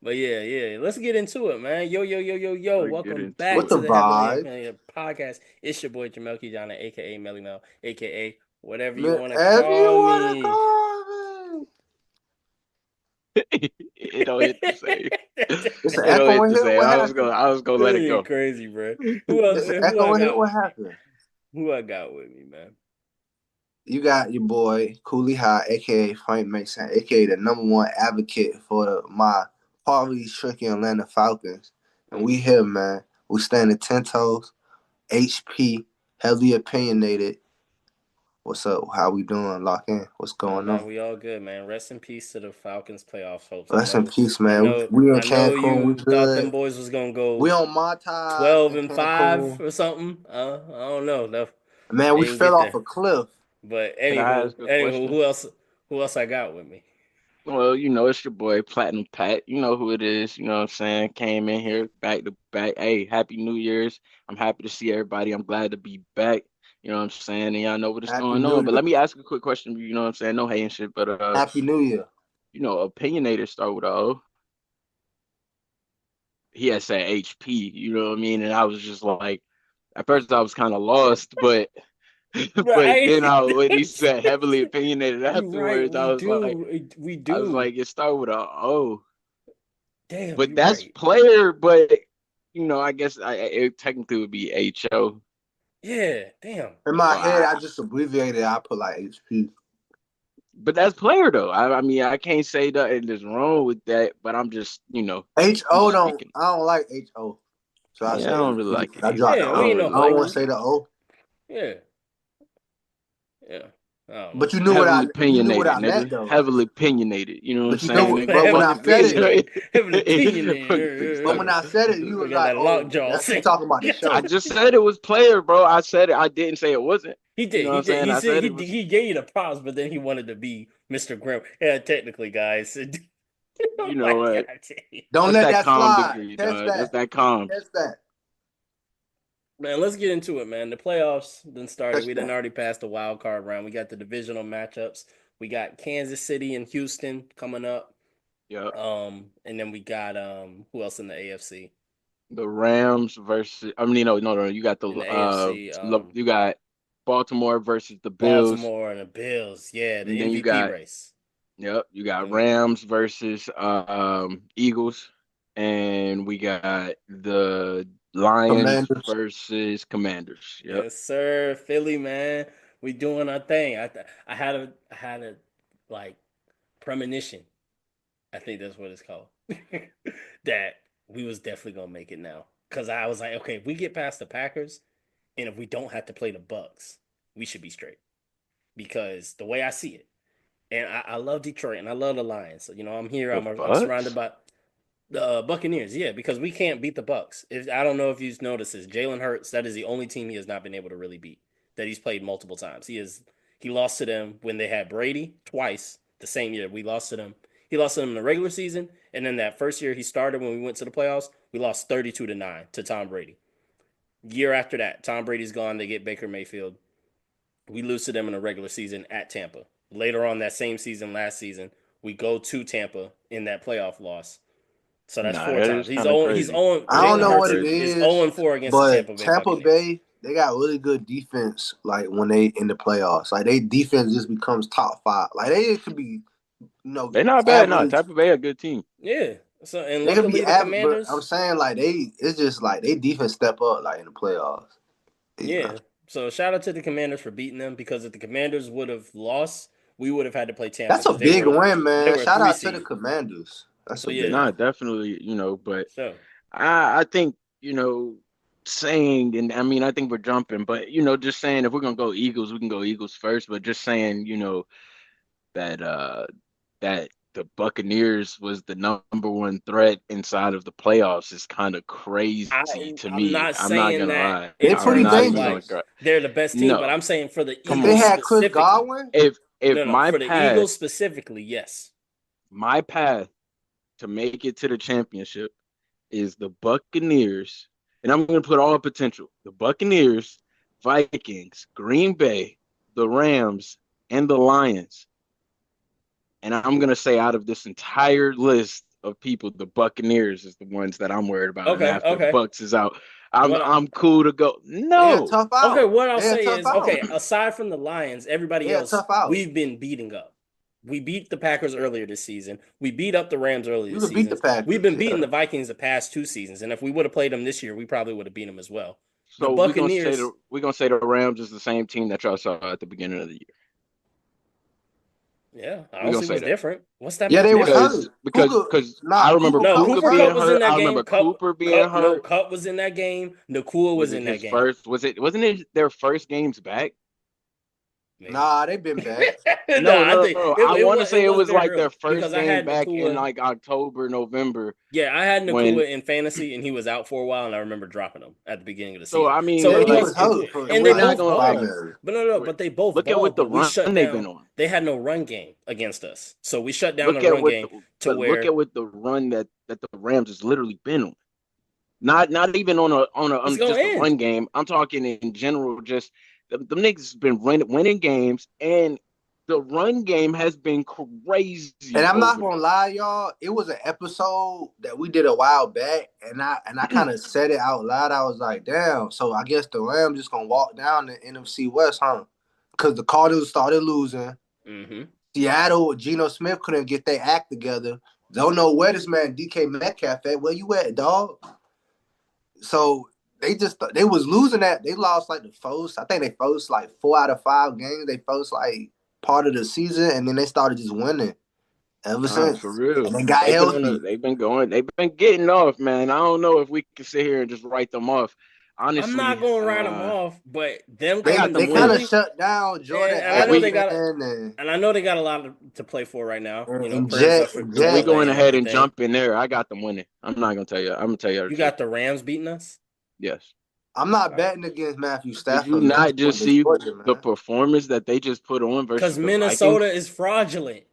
But yeah, let's get into it, man. Yo. Let's get Welcome into back What it. the to the Heavily vibe? Opinionated Podcast. It's your boy Jamel Kijana, aka Melly Mel, aka whatever you Man, want to if you call wanna me. call me. It don't hit the same. It's an It don't echo hit in the here. same. What I happened? was gonna let it You're go. crazy, bro. Who else? It's an Who I echo in here. got? What happened? Who I got with me, man? You got your boy Kooley High, aka Frank Mason, aka the number one advocate for my poverty-stricken Atlanta Falcons, and we here, man. We standing 10 toes. HP, heavily opinionated. What's up? How we doing? Lock in. What's Oh going man, on? we all good, man. Rest in peace to the Falcons playoff hopes. Rest in peace, man. We in I know Cancun. We you thought them good. boys was gonna We go on my ties 12 in and 5 Cancun. or something. I don't know. No, Man, they we didn't fell get off there. a cliff. But Can I anywho, ask a anywho, question? who else I got with me? Well, it's your boy Platinum Pat. You know who it is. You know what I'm saying? Came in here back to back. Hey, happy New Year's. I'm happy to see everybody. I'm glad to be back. You know what I'm saying? And y'all know what is Happy going New on. But Year. let me ask a quick question. You know what I'm saying? No hating shit, but Happy New Year. opinionator start with a O. He had said HP, you know what I mean? And I was just like, at first I was kind of lost, but but Right. then when he said heavily opinionated You're right. afterwards, We do. We I was do. like, it started with a O. Damn, But you're that's right. player, but I guess it technically would be HO. Yeah, damn. In my Or head, I, I just abbreviated. I put like HP. but that's player though. I mean, I can't say that it is wrong with that, but I'm just, I'm HO just don't. speaking. I don't like HO. So I Yeah, I say don't really HP. like it I either. dropped Yeah, the I we O. ain't don't no really I don't like want it. to fools. say the O. Yeah, yeah. I don't know. But you knew what I. Heavily You knew what opinionated, I meant nigga. though. Heavily opinionated. You know what I'm But you know. saying, Heavily, nigga? But when heavily I said it, opinionated. Heavily but when opinionated. I said it, you We was got like, that "Oh, lockjaw. that's you talking about the I show." just said it was player, bro. I said it. I didn't say it wasn't. He You did. know what He I'm did. saying? He I said said he it was. he gave you the props, but then he wanted to be Mr. Grim. Yeah, technically, guys. Oh You my know what? god. Don't That's let that that calm slide. degree, Catch dog. That's that. that calm. Catch that. Man, let's get into it, man. The playoffs then started. Catch We didn't that. already pass the wild card round. We got the divisional matchups. We got Kansas City and Houston coming up. Yep. And then we got who else in the AFC? The Rams versus. I mean, no. You got In the AFC, you got Baltimore versus the Bills, Baltimore and the Bills. Yeah, the and then you MVP got race. you got Then Rams versus Eagles, and we got the Lions Commanders. versus Commanders. Yep. yes, sir. Philly, man. We doing our thing. I had a like premonition. I think that's what it's called. That we was definitely gonna make it now. Cause I was like, okay, if we get past the Packers and if we don't have to play the Bucks, we should be straight. Because the way I see it, and I love Detroit and I love the Lions. So, I'm here. The I'm surrounded Bucks? by the Buccaneers. Yeah, because we can't beat the Bucks. I don't know if you've noticed this, Jalen Hurts. That is the only team he has not been able to really beat. That he's played multiple times. He lost to them when they had Brady twice the same year. We lost to them. He lost to them in the regular season, and then that first year he started when we went to the playoffs, we lost 32-9 to Tom Brady. Year after that, Tom Brady's gone. They get Baker Mayfield. We lose to them in the regular season at Tampa. Later on that same season, last season, we go to Tampa in that playoff loss. So that's Nah, four that times. is kind of He's crazy. on I That's don't Jalen know kind of what Hurts it crazy. is 0 is, and 4 against the but Tampa Bay Tampa Buccaneers. Bay, they got really good defense. Like when they in the playoffs, like they defense just becomes top five. Like they could be, They're not bad. No, average. Tampa Bay a good team. Yeah. So and They could be luckily the average, but I'm Commanders, saying like it's just like they defense step up like in the playoffs. You know, yeah. So shout out to the Commanders for beating them because if the Commanders would have lost, we would have had to play Tampa that's a because big win, they man. were a Shout three out to the seed. Commanders. That's So a big yeah. Nah, win. definitely, but So I think, saying, and I mean, I think we're jumping, but just saying if we're gonna go Eagles, we can go Eagles first. But just saying, that that the Buccaneers was the number one threat inside of the playoffs is kind of crazy to I'm me. not I'm not saying gonna that lie. They in I'm pretty terms not of even gonna like dangerous. cry. they're the best team, but No, I'm saying for the come They Eagles on. had Chris specifically. Godwin. If No, my for the path, Eagles specifically, yes. my path to make it to the championship is the Buccaneers, and I'm going to put all potential. The Buccaneers, Vikings, Green Bay, the Rams, and the Lions. And I'm going to say out of this entire list of people, the Buccaneers is the ones that I'm worried about. And Okay, after okay. Bucks is out, I'm What I, I'm cool to go. They're a No, tough okay, out. what I'll They're a say tough is, out. okay, aside from the Lions, everybody They're a else tough out. we've been beating up. We beat the Packers earlier this season. We beat up the Rams earlier You this can beat the season. We've Packers. been beating Yeah. the Vikings the past 2 seasons, and if we would have played them this year, we probably would have beat them as well. The so Buccaneers, we're gonna say the Rams is the same team that y'all saw at the beginning of the year. yeah, I We're don't gonna see say what's that different. What's that Yeah, much they was different? hurt. Because I remember Cooper No, Cup Puka was Cooper being Cup hurt. was in hurt. that I game. remember Cooper being No, hurt. Cup was in that game. Nakua Was was it in that his game. first? Wasn't it their first games back? Maybe. Nah, they been back. No, No, I no, think no. I want to it say it was was very like early their first because I game had back in Nakua. like October, November Yeah, I had when. Nakua in fantasy, and he was out for a while, and I remember dropping him at the beginning of the So season. I mean, So Yeah, it he like, was was, hurt for and and we're they not both gonna balled. primary. But no, but they both look at what balled. the But we run shut they've been down. on. They had no run game against us, so we shut down the Look at run what game the to but look at where what the run that the Rams has literally been on. Not even it's on gonna just a end. run game. I'm talking in general. Just the niggas been winning games, and the run game has been And crazy I'm not over there. gonna lie, y'all. It was an episode that we did a while back, and I kind of said it out loud. I was like, "Damn!" So I guess the Rams just gonna walk down the NFC West, huh? Because the Cardinals started losing. Mm-hmm. Seattle, Geno Smith couldn't get their act together. Don't know where this man DK Metcalf at. Where you at, dog? So they was losing that. They lost like the first. I think they first like 4 out of 5 games. They first like part of the season, and then they started just winning ever Nah, for since. real. And they got healthy. They've been getting off, man. I don't know if we can sit here and just write them off. I'm not Honestly, gonna write them off, but them I They got coming to them they kind of winning. Philly, shut down Jordan and I If know we they got Addison and and I know they got a lot to play for right now. and, You know, and prayers up Jet for and if Green we Jet. Bay going and ahead and everything. jump in there, I got them winning. I'm not gonna tell you. I'm gonna tell you the You truth. got the Rams beating us. Yes. I'm not All right. betting against Matthew Did you Stafford, man. He not gonna just see destroy you, the man. performance that they just put on Because versus the Minnesota Vikings? is fraudulent.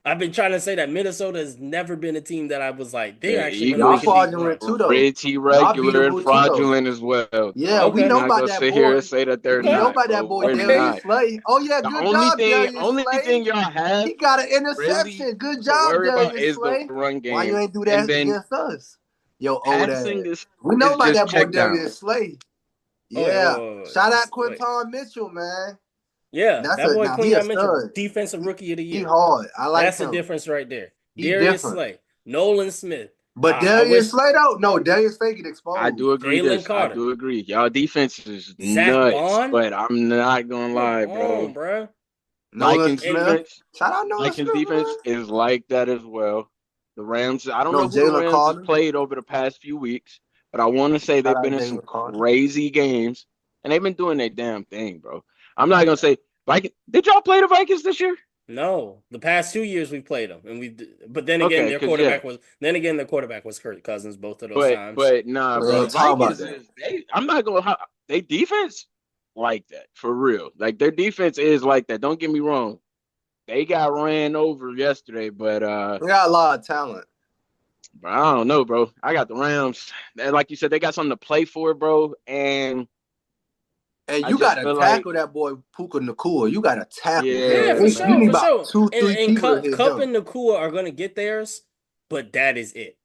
I've been trying to say that Minnesota has never been a team that I was like, they're The actually going to Y'all make a Eagles deep run. fraudulent too, though. pretty Y'all regular and beatable too, though. fraudulent as well. Yeah, So we we're Okay. know not about gonna that sit here and boy. say that they're We Okay. know not, about that bro. boy We're Okay. Darius not. Slay. Oh yeah, The good job, Darius only Slay. thing y'all have He got an really interception. Good to job, worry about Darius is the Slay. run Why you game, ain't do and that then against us? Yo, old passing ass. We know is about just that boy check down. Darius Slay. Oh, wait, Yeah. Shout out wait. Quinton Mitchell, man. Yeah, That's that a boy now he a Quinyon Mitchell, stud. defensive rookie of the He year. hard. I like That's the him. difference right there. He Darius different. Slay, Nolan Smith. But I Darius wish Slay though, no, Darius Slay get I exposed. do agree Jalen this. I Carter, do agree. Y'all defense is Zach nuts, Bond. but I'm not gonna Come lie, on, bro. bro. Nolan Vikings And Smith. defense, Shout out Nolan Vikings Smith, man. defense is like that as well. The Rams, I don't No, know who the Jalen Rams has Carter. played over the past few weeks, but I want to say Shout they've been out in some Jalen Carter. crazy games, and they've been doing their damn thing, bro. I'm not gonna say Viking. Did y'all play the Vikings this year? no, the past 2 years we played them, and we. But then again, Okay, cause yeah, their quarterback was Kirk Cousins both of those but times. but nah, We bro. The ain't talking about Vikings that. is they. I'm not gonna. They defense like that for real. Like their defense is like that. Don't get me wrong. They got ran over yesterday, We got a lot of talent. but I don't know, bro. I got the Rams. And like you said, they got something to play for, bro. And And I you just gotta feel like, tackle that boy Puka Nakua. You gotta tackle Yeah, him. yeah, for You sure, need for man. about sure. two, And three people to hit Cup him. and Nakua are gonna get theirs, but that is it.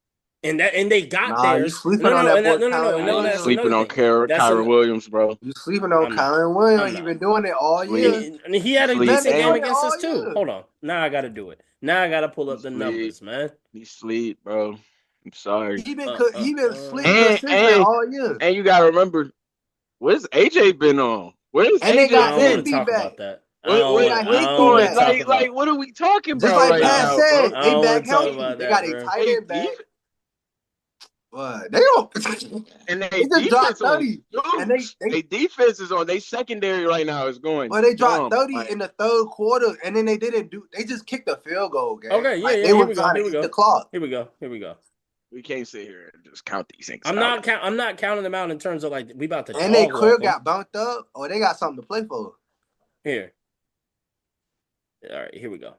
And they got Nah, you theirs. sleeping No, on no, that and boy that, no, no, no, Kyron and I no, ain't that's Williams. sleeping another on thing. That's Kyron an Williams, bro. You sleeping on I'm not. Kyron I'm Williams. He not. been doing it all Sleep, year. And he had a sleep, Man, decent been game doing and it against all us too. year. Hold on. Now I gotta do it. Now I gotta pull he up the sleep, numbers, man. he sleep, bro. I'm sorry. He been sleep And consistent and all year. and you gotta remember, where's AJ been on? Where's And they I AJ AJ got don't want been? to Higby talk back. about that. They got I What's don't Higby want to going back. talk like about. what are we talking Just about like right Pat I now, said, bro? I they don't back want to talk healthy. about They got that, a bro. tight They end back. deep They don't. and They they just dropped defense on 30. And dukes. They defense is on. They secondary right now is going they dropped dumb. 30 in Like the third quarter, and then they didn't do. They just kicked a field goal game. Okay, yeah, Like yeah. they Here were we go. trying Here to we eat the go. clock. Here we go. Here we go. we can't sit here and just count these things out. I'm not counting them out in terms of like we about to And they dog walk clear them. got bumped up, or they got something to play for. Here. All right, here we go.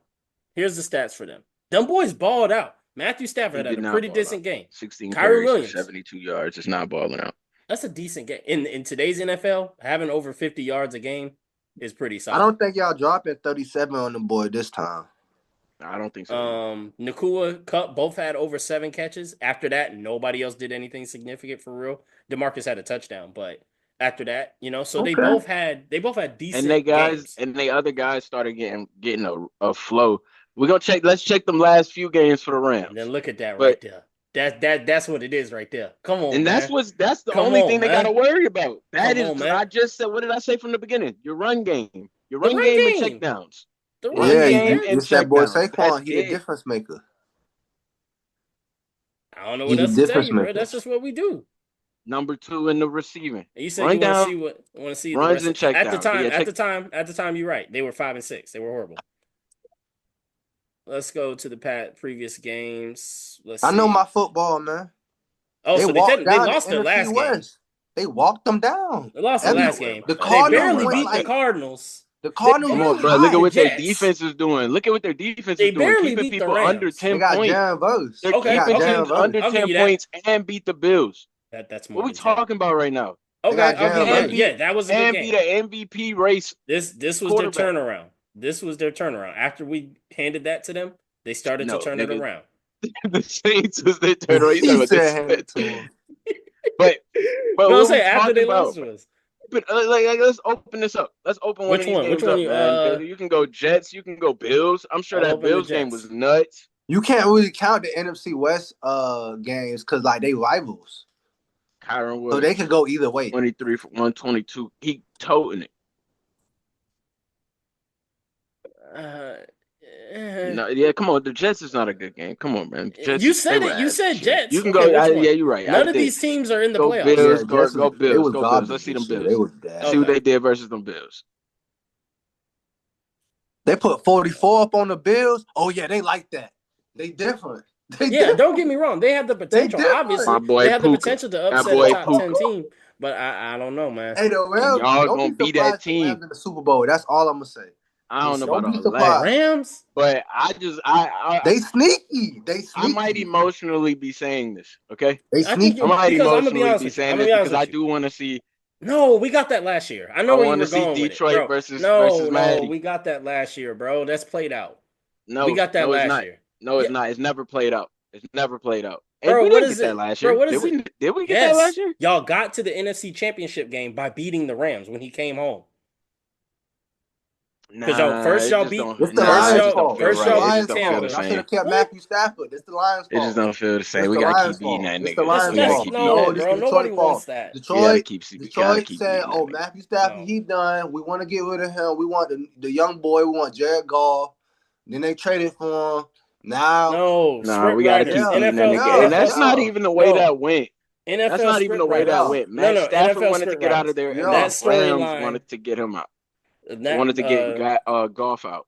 Here's the stats for them. Them boys balled out. Matthew They Stafford had did a not pretty ball out. decent game. 16 Kyrie carries for Williams, 72 yards. It's not balling out. that's a decent game. In today's NFL, having over 50 yards a game is pretty I solid. don't think y'all dropping 37 on the board this time. I don't think so either. Nakua, Cup both had over 7 catches. After that, nobody else did anything significant for real. DeMarcus had a touchdown, but after that, so they Okay. both had And they decent guys games. and they other guys started getting a flow. We're gonna check. Let's check them last few games for the And then Rams. look at that But right there. That's what it is right there. Come on, and man. that's the Come only on, thing they gotta man. worry about. That Come is, on, man. I just said. What did I say from the beginning? Your The run run game and game. checkdowns, The run Yeah, run game, game man. and it's that boy checkdowns. That's Saquon. He the it. difference maker. I don't know He what the else to tell difference you, bro. maker. That's just what we do. Number two in the receiving, And you said run you want to down, see the runs rest and of at the checkdowns. But time, yeah, at check. the time, at the time, you're right. They were 5-6. They were horrible. Let's go to the previous games. Let's I know my see. football, man. Oh, They so they walked didn't. They down the lost their NFC last game. West. They walked them down. They lost the I'm Every not last worried game. about the that. They I'm not Cardinals barely worried went beat about the that. like Cardinals. the They Cardinals Come went on, barely bro. Look beat at the hot. what their Jets. defense is doing. Look at what their defense is They doing. barely Keeping beat the people under Rams. They 10 got points. Jalen Verse. They're They Okay, got keeping okay. Jalen teams Verse. under I'll give 10 you that. points and beat the Bills. That's more What we than 10. talking about right now? They Okay, got I'll give Jalen you And that. Verse. beat Yeah, that was a good and beat game. an MVP race This was their quarterback. turnaround. This was their turnaround. After we handed that to them, they started to No, turn it nigga. around. The Saints was their turnaround. You talking He about said this? hand it to him. But No, I'm what we saying after talking they lost about? to us. But let's open this up. Let's open one of Which these one? Which games one? up, man. You can go Jets. You can go Bills. I'm sure I'll that open the Bills game was Jets. nuts. You can't really count the NFC West games because like they rivals. Kyron So they could Williams, go either way. 23 for 122. He toting it. Uh, eh. No, yeah, come on. The Jets is not a good game. Come on, man. The Jets You is they said were it. You ass said this year. You Jets. can Okay, go. which Yeah, one? you're right. I None of did. these teams are in the Go playoffs. Yeah, Bills. Jets Go was they Bills. was Go Bills. garbage Let's see them this year. They Bills. was See bad. what Okay. they did versus them Bills. They put 44 up on the Bills. Oh yeah, they like that. They different. They Yeah, don't get different. me wrong. They have the They potential. My different. Obviously, they boy have the Puka. potential to My upset a boy top 10 Puka. team, but I don't know, man. Hey, the And Rams, y'all don't gonna be be that surprised the team. Rams in the Super Bowl. That's all I'm gonna say. I don't know Don't about be all The that, surprised. Rams? but They sneaky. They I might sneaky. emotionally be saying this. Okay, They I think I you sneaky. might because I'm gonna be emotionally honest be with you. saying I'm gonna this be honest because I with you. do want to see. No, we got that last year. I I know where you want were to see going with it, Detroit bro. versus No, Miami. we got that last year, bro. That's played out. We No, got that no, it's last not. year. No, it's Yeah, not. It's never played out. It's never played out. And bro. we What didn't is get that it, last bro? year. What Did is it? we? Did we get that last Yes, year? y'all got to the NFC Championship game by beating the Rams when he came home. Because y'all Nah, it just It's don't. the Nah, it Lions' just don't fault. feel It's first the right. y'all It just beat Lions' don't feel fault. the Y'all Tampa. should same. have kept What? Matthew Stafford. It's the Lions' It just fault. don't feel the same. It's We the gotta keep Lions' beating fault. that It's the nigga. That's Lions' We gotta that's fault. keep beating No, no, that this nigga. bro. is Nobody Detroit wants fault. that. We gotta Detroit keep said, beating that "Oh, nigga. Matthew Stafford, No. he done. We want to get rid of him. We want the young boy. We want Jared Goff." Then they traded for him. Now, No, Nah, script we gotta keep writers, yeah, beating that NFL, nigga. And yeah, that's NFL, not yeah, even the way no, that went. That's NFL not even script the way that yeah. writers. went. No, Matt no, Stafford NFL wanted to script get out writers. of there, and the Yeah. That Rams storyline, wanted to get him out. They that wanted to get Goff out.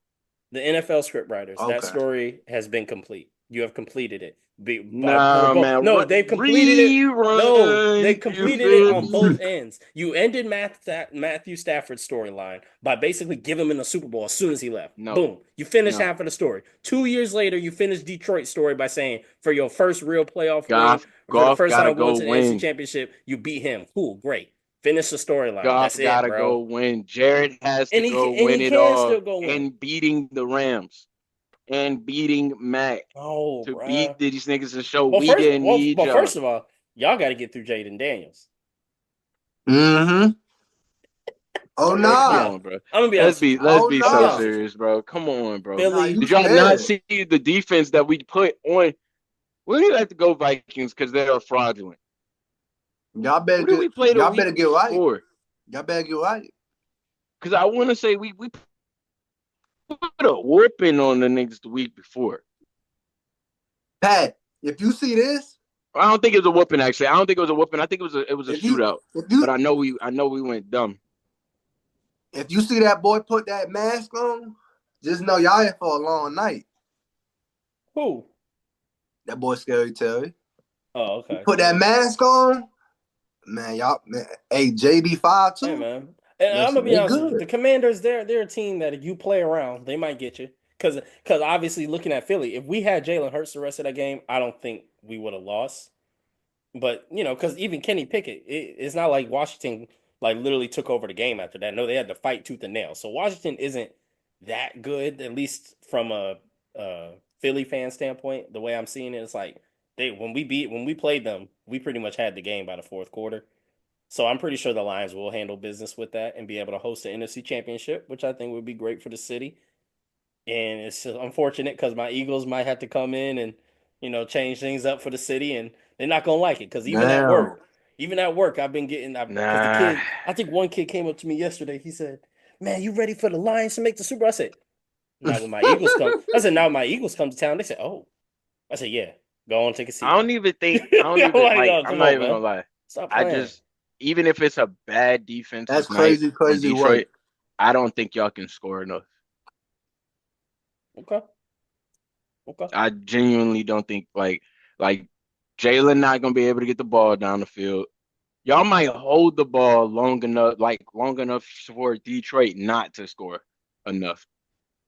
the NFL script writers, that Okay. story has been complete. You have completed it. For Nah, both. man. No, they've completed it. No, they Rerun. You completed it feel on me? both ends. You ended Matthew Stafford's storyline by basically giving him the Super Bowl as soon as he left. No, Boom. You finished no. half of the story. 2 years later, you finished Detroit's story by saying, for your first real playoff win, for the Goff first gotta time going go to the NFC win. Championship, you beat him. Cool, great. Finish the storyline. Goff That's it, gotta go bro. win. Jared has to And go he win it can all still go win. and beating the Rams and beating Mac Oh, to bruh. beat these niggas and show Well, we didn't need y'all. first of all, y'all got to get through Jaden Daniels. Mm-hmm. Oh Bro, come nah. Yeah, on, bro. I'm gonna be Let's honest with be you. let's Oh be I'm gonna be so honest nah. with you. serious, bro. Come on, bro. Nah, Philly, you Did y'all not scared. see the defense that we put on? We didn't have to go Vikings because they are fraudulent. Y'all better Who did get we play the y'all week better get right. before? Y'all better get right. Because I want to say we put a whooping on the niggas the week before. Pat, if you see this, I don't think it was a whooping actually. I don't think it was a whooping. I think it was a if you shootout. if you But I know we went dumb. if you see that boy put that mask on, just know y'all in for a long night. who? That boy Scary Terry. Oh, okay. Put that mask on, man. Y'all, man. Hey, JD 5 Hey, too. man. And I'm gonna Listen, be they honest with you. good. The Commanders, they're a team that if you play around, they might get you. Because obviously, looking at Philly, if we had Jalen Hurts the rest of that game, I don't think we would have lost. But because even Kenny Pickett, it's not like Washington like literally took over the game after that. No, they had to fight tooth and nail. So Washington isn't that good, at least from a Philly fan standpoint, the way I'm seeing it, it's like when we played them, we pretty much had the game by the fourth quarter. So I'm pretty sure the Lions will handle business with that and be able to host the NFC Championship, which I think would be great for the city. And it's unfortunate because my Eagles might have to come in and change things up for the city, and they're not gonna like it because Damn. even at work, I've been getting because the Nah, kid, I think one kid came up to me yesterday. He said, "Man, you ready for the Lions to make the Super Bowl?" I said, "Not when my Eagles come." I said, "Now when my Eagles come to town." They said, "Oh," I said, "Yeah, go on, take a seat, man." I don't I'm even like, like, "Oh, I'm come not on, even man, gonna lie. stop I playing." just, even if it's a bad That's defensive night crazy, from crazy Detroit, work. I don't think y'all can score enough. Okay, okay. I genuinely don't think like Jalen not gonna be able to get the ball down the field. Y'all might hold the ball long enough for Detroit not to score enough.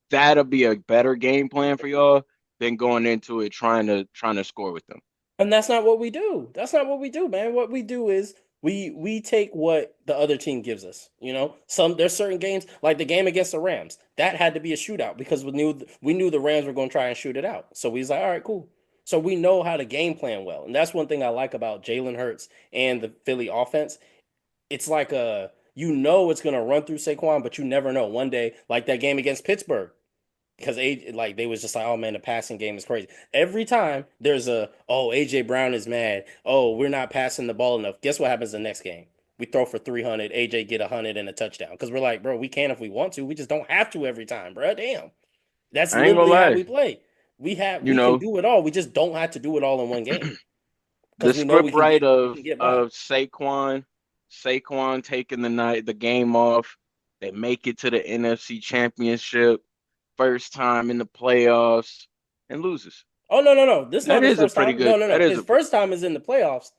That'll be a better game plan for y'all than going into it trying to score with them. And that's not what we do. That's not what we do, man. What we do is we take what the other team gives us. There's certain games like the game against the Rams that had to be a shootout because we knew the Rams were going to try and shoot it out. So we was like, all right, cool. So we know how to game plan well, and that's one thing I like about Jalen Hurts and the Philly offense. It's like it's going to run through Saquon, but you never know. One day, like that game against Pittsburgh, because they was just like, oh man, the passing game is crazy. Every time there's AJ Brown is mad. Oh, we're not passing the ball enough. Guess what happens the next game? We throw for 300. AJ get 100 and a touchdown because we're like, bro, we can if we want to. We just don't have to every time, bro. Damn, that's I ain't gonna literally how lie. we play. You We can know, do it all. We just don't have to do it all in one game the because we know script right we can get by. of Saquon taking the game off. They make it to the NFC Championship, first time in the playoffs, and loses. Oh no. This is That not his is a first pretty time. good. No. That is His a first time is in the playoffs.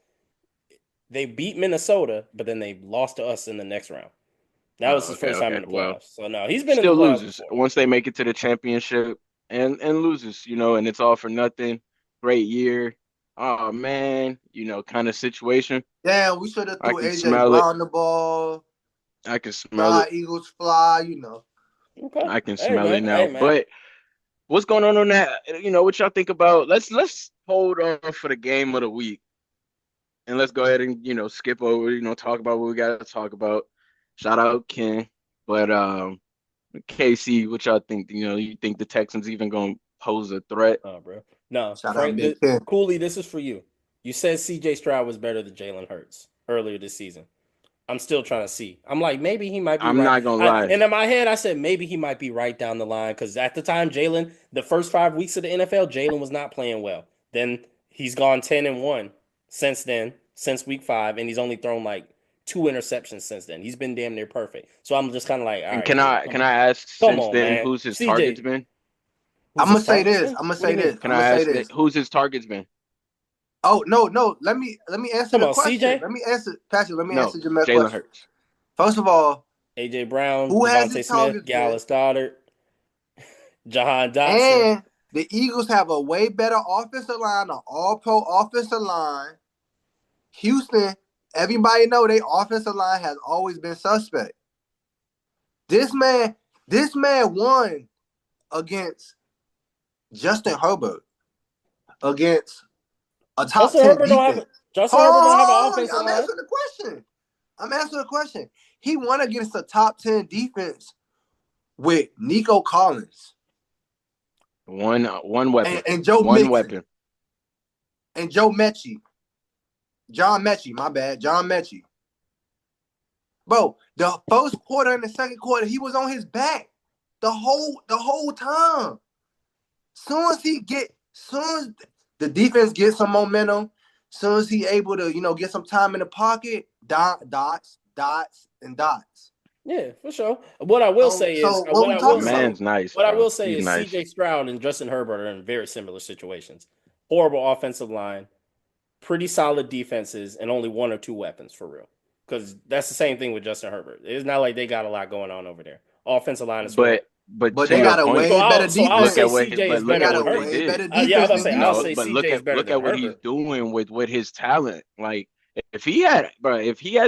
They beat Minnesota, but then they lost to us in the next round. That was oh, his okay, first time okay. in the Well, playoffs. So no, he's been in the still playoffs loses before. once they make it to the championship and loses. And it's all for nothing. Great year. Oh man, kind of situation. Damn, we should have I threw can AJ smell it. Brown the ball. I can smell Fly, it. Eagles fly. Okay. I can Hey smell it man. now. Hey man. But what's going on that? What y'all think about? Let's hold on for the game of the week, and let's go ahead and skip over. Talk about what we got to talk about. Shout out Ken, but KC, what y'all think? You think the Texans even gonna pose a threat? Oh, bro. No, Shout out Frank. Big Ken. Cooley, this is for you. You said C.J. Stroud was better than Jalen Hurts earlier this season. I'm still trying to see. I'm like, maybe he might be I'm right. not gonna lie. And in my head, I said maybe he might be right down the line because at the time, Jalen, the first 5 weeks of the NFL, Jalen was not playing well. Then he's gone 10-1 since then, since week 5, and he's only thrown like 2 interceptions since then. He's been damn near perfect. So I'm just kind of like, all And right, can cool. I can I ask Come since on, then man. who's his targets CJ, been? who's I'm his gonna say targets this. been? I'm gonna What do say you mean? this. Can I'm I gonna say ask that this. who's his targets been? Oh no. Let me answer Come the on, question. CJ, Let me answer, Patrick. Let me No, answer Jamel's Jalen question. Hurts. First of all, AJ Brown, who has his Devontae Smith, targets been? Dallas Goddard, Jahan Dotson. And the Eagles have a way better offensive line, an all-pro offensive line. Houston, everybody know their offensive line has always been suspect. This man, this man won against Justin Herbert against a top Justin 10 Herbert don't defense. have Justin Hold Herbert don't have an on, offensive I'm line. answering the question. He won against a top 10 defense with Nico Collins One weapon. and Joe One Mixon weapon. and Joe Mechie. John Mechie, my bad. John Mechie. Bro, the first quarter and the second quarter, he was on his back the whole time. Soon as the defense gets some momentum, soon as he able to, get some time in the pocket, dots, and dots. Yeah, for sure. What I will say is So what we The talking about? man's nice, what I bro. will say He's is nice. CJ Stroud and Justin Herbert are in very similar situations. Horrible offensive line, pretty solid defenses, and only one or two weapons for real. Because that's the same thing with Justin Herbert. It's not like they got a lot going on over there. Offensive line is But horrible. but But to they your got a point, So way better I'll look say at defense. CJ is They better look got at than a what they way Herbert. did. better Yeah, I was defense about to than say I'll Houston. say But CJ is better look than at what he's Herbert. doing with his talent. Like if he had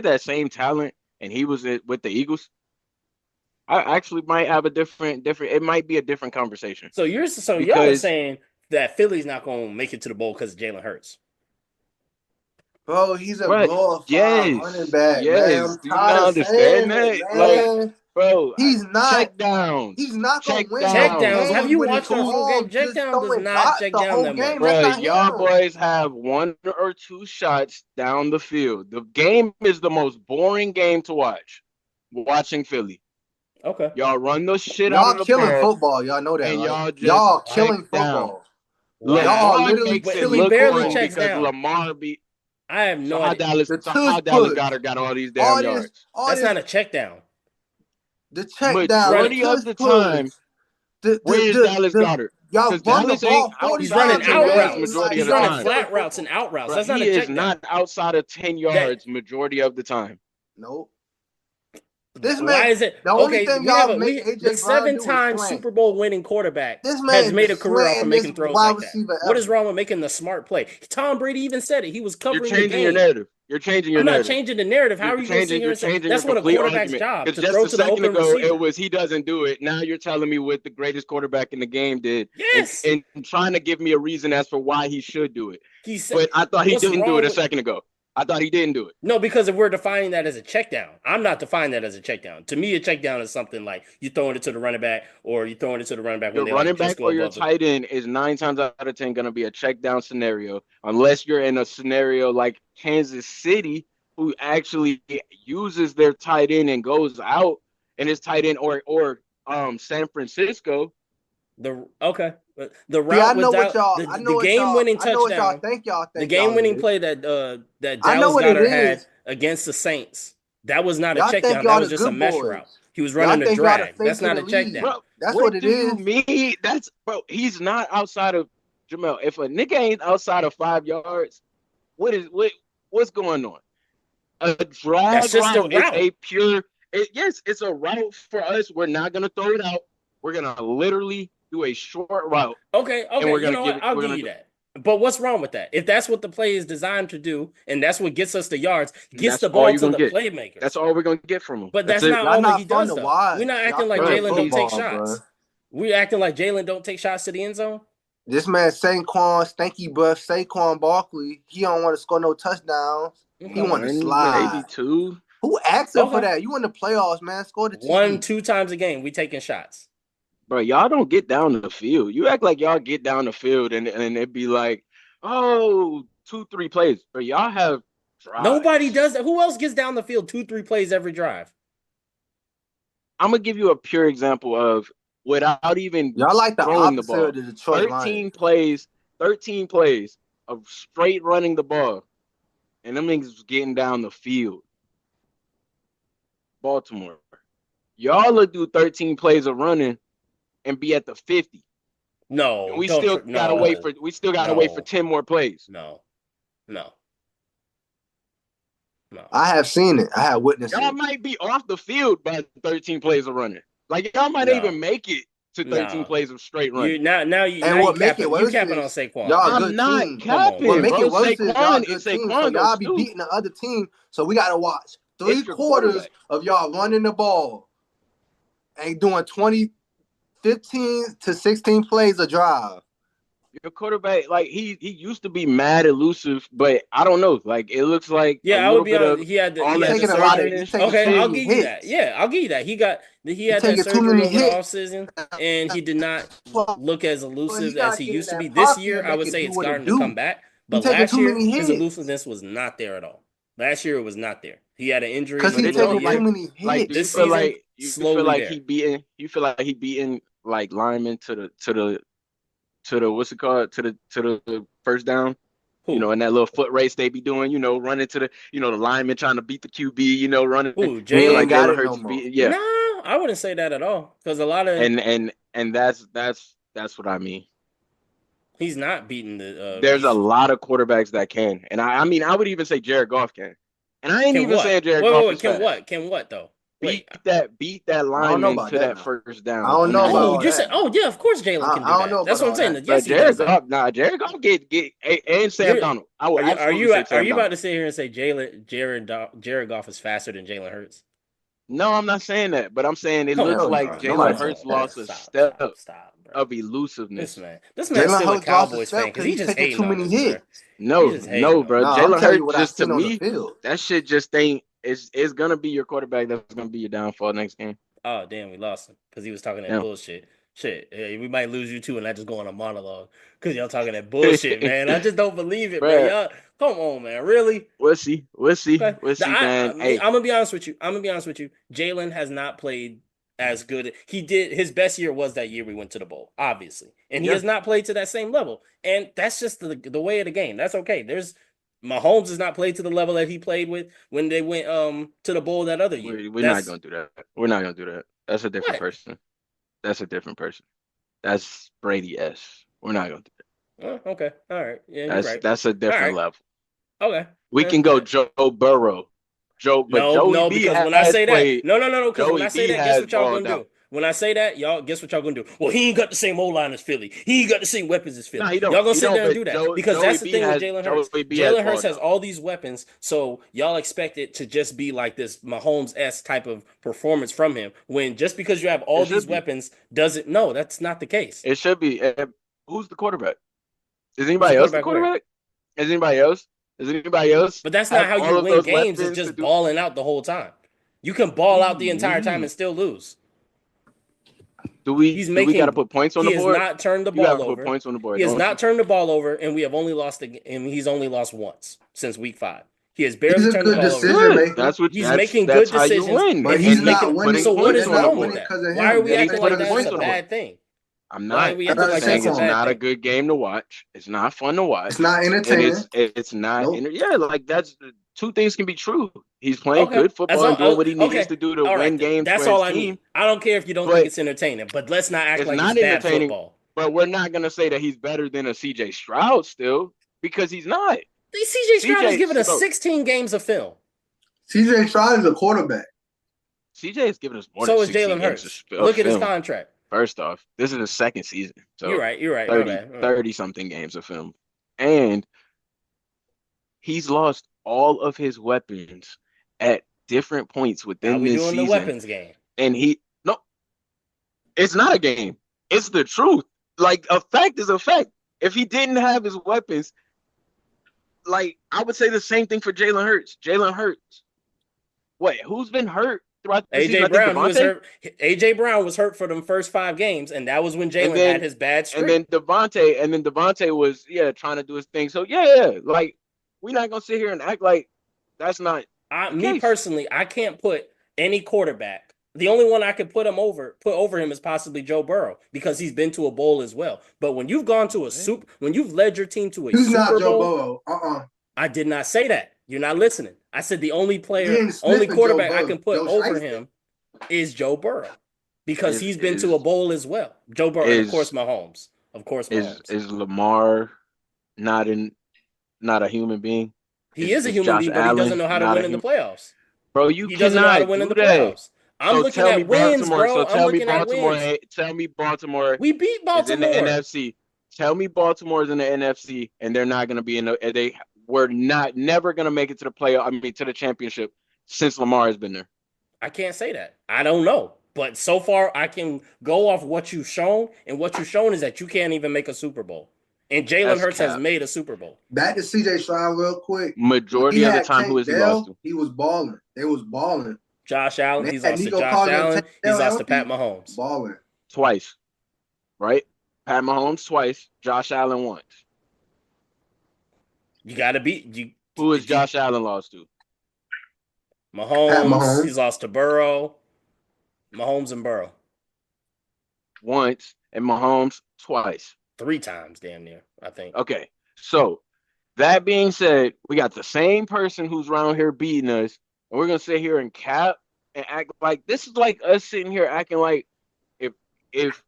that same talent and he was with the Eagles, I actually might have a different. It might be a different conversation So y'all are because, saying that Philly's not going to make it to the bowl because of Jalen Hurts. Bro, he's a but glorified running yes, back, man. yes, I'm do you tired not of understand saying it, that? Like, man. bro, He's not. check downs, He's not gonna check win no Check downs. downs. Have game you with his watched our full game? arm Check just down does throwing not dots check the down whole that game. much. That's Bro, not y'all him. boys have one or two shots down the field. The game is the most boring game to watch. Watching Philly, Okay. y'all run the shit out Y'all of the killing ball, football. Y'all know that, and right? y'all just Y'all check killing down. football. Wow. Y'all are Lamar literally makes But it he killing look barely fun football. checks because down. Lamar be. I have So no how idea. The how tush Dallas push. got all these damn All this, yards? all That's this, not a check down. the check He's down, the running. Majority of tush the push. time, where is Dallas Goddard? Y'all Because run the Dallas ain't ball 40 He's outside of running times a 10 out yards game. routes. majority Like, of He's the running y'all time. killing flat routes and football. out routes. Bro, That's not he a is check down. not outside of 10 That yards majority of the time. Nope. This why man, is it the only okay? thing We have y'all a make we the AJ Brown do is 7-time slant. Super Bowl winning quarterback This has man made is a career off of slanting this making throws wide like that. receiver What is ever. wrong with making the smart play? Tom Brady even said it. He was You're covering the changing your game. narrative. You're changing your I'm not narrative. changing the narrative. How are you going to sit here You're and say changing your that's what a complete quarterback's argument. job Because to just throw a to the second open ago it receiver? was he doesn't do it. Now you're telling me what the greatest quarterback in the game did, Yes, and trying to give me a reason as for why he should do it. he said. But I thought he What's didn't do it wrong a with second ago. I thought he didn't do it. no? Because if we're defining that as a check down, I'm not defining that as a check down. To me, a check down is something like you throwing it to the running back or you throwing it to the running back when Your they like running just back go or your above the. tight end is 9 times out of 10 going to be a check down scenario, unless you're in a scenario like Kansas City, who actually uses their tight end and goes out, and his tight end or San Francisco. The okay, but the See, route with the game winning I know what y'all touchdown, the think game y'all winning is. play that I know Dallas what it Goddard had is. against the Saints, that was not a Y'all check think down. That y'all was the just a good mesh route. boys. He was Y'all running a think y'all the drag. That's face of not the a check league. down. Bro, That's what what it do you is. mean? He's not outside of Jamel. If a nigga ain't outside of 5 yards, what's going on? A That's drag just a route is route. a yes, it's a route for us. We're not gonna throw it out. We're gonna literally do a short route, Okay, and okay. we're You gonna know what? give it. I'll We're give gonna you do. that. But what's wrong with that? If that's what the play is designed to do, and that's what gets us the yards, gets That's the all ball you're to gonna the get. That's playmakers. all we're gonna get from him. But That's that's it, not Y'all all that he not fun does, to though. We're not watch. Y'all acting like killing bro. Jalen don't take football, bro. shots. We're acting like Jalen don't take shots to the end zone. This man Saquon, stanky buff Saquon Barkley, he don't want to score no touchdowns. He Okay. want to one, maybe slide. two. Who asking for Okay. that? You in the playoffs, man. Score the One, TD. 2 times a game, we taking shots. Bro, y'all don't get down the field. You act like y'all get down the field and it'd be like, oh, 2, 3 plays. But y'all have Nobody drives. does that. Who else gets down the field 2, 3 plays every drive? I'm gonna give you a pure example of without even Y'all like the throwing the opposite of ball. the Detroit Lions. 13 plays, 13 plays of straight running the ball, and them niggas was getting down the field. Baltimore. Y'all will do 13 plays of running and be at the 50. And No, we don't. still gotta wait No, for we still gotta wait for no, 10 more plays. no, no, no. I have seen it. I have witnessed Y'all it. might be off the field by 13 plays of running. Like y'all might No, even make it to 13 no. plays of straight You running. And you what make it capping. You worse capping on is Saquon. y'all a I'm good not team. Come on, What capping, man. make bro. it worse is y'all a good team. So Saquon goes y'all be too. beating the other team. So we gotta watch three It's your quarters quarterback. of y'all running the ball and doing 20, 15 to 16 plays a drive. Your quarterback, like he used to be mad elusive, but I don't know. Like it looks like a Yeah, I would little be bit on. of He He all that had the taking a lot of surgery. he stubbornness and taking Okay, too shit. I'll many give you that. hits. Yeah, I'll give you that. He He had that taking too surgery many over the hits. offseason, and he did not look as Well, he elusive as gotta he get in used to be. that This pocket year, and I make would it say do it's what it starting to come do. back. He But taking last too year, many his hits. elusiveness was not there at all. Last year, it was not there. He had an injury Cause But he it middle of the don't taking too year. many like. Do you This hits. feel season, like you feel slowly like there. you feel like he beating like linemen to the what's it called to the first down? Who? In that little foot race they be doing, running to the lineman trying to beat the QB, running. Who? You He feel ain't like Jalen? got Jalen it Hurts no is more. beating, yeah. No, I wouldn't say that at all. Because a lot of And that's what I mean. he's not beating the. There's a He's lot of quarterbacks that can. And I mean, I would even say Jared Goff can. And I ain't can even what? saying Jared Wait, wait, Goff wait. is Can fast. what? Can what though? Wait. Beat that I don't know lineman about to that that now. first I down don't on know that about Oh, all little. you're saying? that now. Oh, yeah. Of course, Jalen can do I don't know that. That's about what I'm all saying. that. Yes, But he does that. Jared Goff get and Sam You're Donald. I would absolutely say are Sam you about Donald. to sit here and say Jared Goff is faster than Jalen Hurts? No, I'm not saying that, but I'm saying it Come looks Hell on, like no. bro. Jalen Nobody Come said Hurts on, that. bro. lost a Stop, step stop, stop, bro. of This elusiveness. man, this man's Jalen still a Hurts lost a Cowboys fan step because because he he's just taking hating too on many us, bro. hits. He No, just hating no, on bro. No, us. I'm Jalen telling you Hurts what I just to seen on the me, field. that shit just ain't is gonna be your quarterback that's gonna be your downfall next game. Oh damn, we lost him because he was talking that Yeah. bullshit. Shit, we might lose you too, and I just go on a monologue because y'all talking that bullshit, man. I just don't believe it, bro. Bruh, Y'all, come on, man. Really? we'll see. We'll see. Okay. We'll see, man. I'm Hey, gonna be honest with you. I'm gonna be honest with you. Jalen has not played as good. He did his best year was that year we went to the bowl, obviously, and he yeah, has not played to that same level. And that's just the way of the game. That's okay. There's Mahomes has not played to the level that he played with when they went to the bowl that other year. we're not That's gonna do that. We're not gonna do that. That's a different what. person. That's a different person. That's Brady S. We're not gonna do that. Oh, okay. All right. Yeah, you're right. That's a All different right. level. Okay. We can go Joe Burrow. But No, Joey no, B because when I has say that, played. no, because when Joey I say B that, guess has what y'all balled gonna out. do? When I say that, y'all guess what y'all gonna do? Well, he ain't got the same O line as Philly. He ain't got the same weapons as No, Philly. he don't. Y'all gonna He sit don't. there and But do that because Joey that's the B thing with has Jalen Hurts. Joey B has Jalen Hurts balled has out. all these weapons, so y'all expect it to just be like this Mahomes-esque type of performance from him. When just because you have all It these should be. weapons doesn't. No, that's not the case. It should be. Who's the quarterback? Is Who's the anybody else the quarterback where? quarterback? Is anybody else? Does anybody else But that's not have how you all of win those games. Is weapons to just do? balling out the whole time. You can ball out the entire time and Mm. still lose. Do we got to Making put points on he the has board? not turned the You got ball to put over. points on the He board, has don't not you? turned the ball over, and we have only lost and he's only lost once since week 5. He has He's barely a turned the good ball over. decision Good. maker, He's making That's good how you decisions, win, and but he's he's and not making. winning. putting So what They're is points on the not wrong with winning board, that? because of Why are him. we They and got acting each like putting other's that's points a on the quarterback. board. bad thing? I'm Why not. are we I I'm acting gotta just like check saying that's a it's on him. bad not a thing? good game to watch. It's not fun to It's watch, not and entertaining. it's not. Nope. Yeah, like that's two things can be true. He's playing Okay, good that's football all. and doing what he needs Okay, to do to all right win then. games for That's all his I need. team, I don't care if you don't think but it's entertaining, but let's not act it's like it's not bad entertaining. football. But we're not gonna say that he's better than a CJ Stroud still because he's not. CJ Stroud has CJ, given us bro, 16 games of film. CJ Stroud is a quarterback. CJ has given us more than So is 16 Jalen games Hurts. of Look at his film. contract. First off, this is his second season. You're So right. You're right. My 30, bad. 30 something games of film. And he's lost all of his weapons at different points Now within we this doing the season. weapons game. And no, it's not a game. It's the truth. Like a fact is a fact. If he didn't have his weapons, like I would say the same thing for Jalen Hurts. Jalen Hurts. Wait, who's been hurt throughout the season? AJ I think Brown, he was Devontae. hurt. AJ Brown was hurt for them first 5 games, and that was when And Jalen had then his bad and streak. then Devontae was trying to do his thing. So yeah, like we're not gonna sit here and act like that's not the Me case. personally, I can't put any quarterback. The only one I could put over him is possibly Joe Burrow because he's been to a bowl as well. But when you've gone to a super, when you've led your team to a He's not Super Joe Bowl, Burrow. I did not say that. You're not listening. I said the only You player, ain't only sniffing Joe quarterback I Burrow. can put Joe over Shiesty. him is Joe Burrow because Is he's been to a is bowl as well. Joe Burrow, and of course is Mahomes. Of course is Mahomes. is Lamar not in not a human being? He is a Is human Josh being, but he doesn't Allen know how to not a win in the human? playoffs. Bro, you He doesn't know how to cannot win in do the that. playoffs. I'm So looking tell me at wins, Baltimore. bro. So I'm looking at wins. Tell me Baltimore We beat is in the Baltimore. NFC. Tell me Baltimore's in the NFC, and they're not going to be in the. They were not never going to make it to the playoff. I mean, to the championship since Lamar has been there. I can't say that. I don't know. But so far, I can go off what you've shown, and what you've shown is that you can't even make a Super Bowl. And Jalen That's Hurts has cap. made a Super Bowl. Back to CJ Stroud real quick. When he Majority of the had time, who Tank has he lost Dell, to? he was balling. They was balling. Josh When Allen, they he's had lost to Nico Josh Collins and Allen. Tank He's Dell lost to Pat healthy, Mahomes. balling. Twice, right? Pat Mahomes twice. Josh Allen once. You got to beat you. Who has Josh Allen lost to? Pat Mahomes. He's Mahomes. lost to Burrow. Mahomes and Burrow Once, and Mahomes twice. 3 times, damn near. I think. Okay, so that being said, we got the same person who's around here beating us, and we're gonna sit here and cap and act like this is like us sitting here acting like if if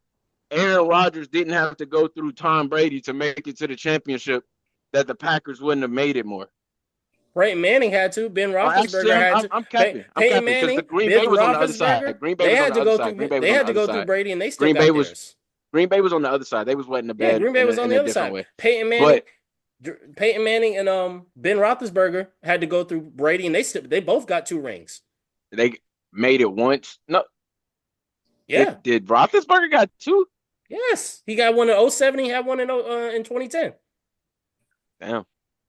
Aaron Rodgers didn't have to go through Tom Brady to make it to the championship, that the Packers wouldn't have made it more. Peyton Manning had to. Ben Actually, Roethlisberger had to. I'm capping. I'm Peyton capping because the Manning, Green Ben Bay was on the other side. Roethlisberger. Green Bay They was on had the to other go side. through. Green Bay was They on had the to other go through side. Brady, and they still Green Bay got was theirs. Green Bay was on the other side. They was wet in the Yeah, bed Green Bay was on in the a other different side. way. Peyton Manning, and Ben Roethlisberger had to go through Brady, and they both got 2 rings. They made it once. No, Yeah. did Roethlisberger got 2? Yes. He got one in 07. He had one in 2010. Damn.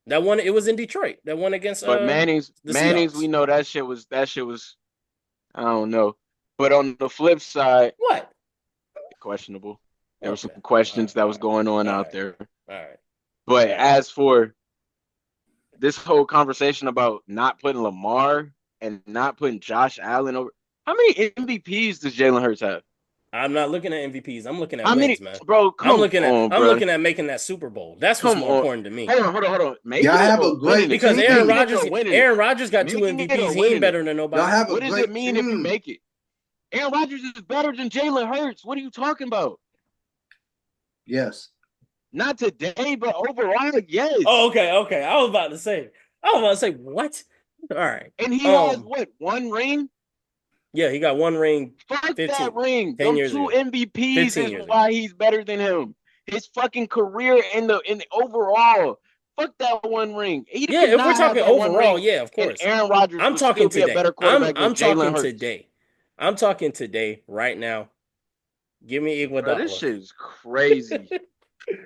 That one, it was in Detroit. That one against But the Manning's, we Seahawks. know that shit was I don't know. But on the flip side, What? questionable. There were some Okay. questions that was All going on out right. there. All right. But All right. as for this whole conversation about not putting Lamar and not putting Josh Allen over, how many MVPs does Jalen Hurts have? I'm not looking at MVPs. I'm looking at How many, wins, man. bro? I'm Come looking at on, I'm bro. looking at making that Super Bowl. That's what's Come more on. important to me. Hold on. Y'all Making it have or a winning great it? Because team. Aaron Rodgers got 2 Making it MVPs. or He ain't winning it? better than Y'all nobody. have a What does great it mean if you team. make it? Aaron Rodgers is better than Jalen Hurts. What are you talking about? Yes. Not today, but overall, yes. Oh, okay. I was about to say what? All right. And he has what, 1 ring? Yeah, he got 1 ring Fuck 15, that ring. 10 Them years 2 ago. MVPs 15 is years ago. why he's better than him. His fucking career in the overall. Fuck that 1 ring. He Yeah, if we're cannot have talking that 1 overall, ring, yeah, of and course. Aaron Rodgers I'm would still talking be a today. better quarterback than I'm Jalen talking Hurts. today. I'm talking today, right now. Give me Bro, this Iguodala. shit is crazy.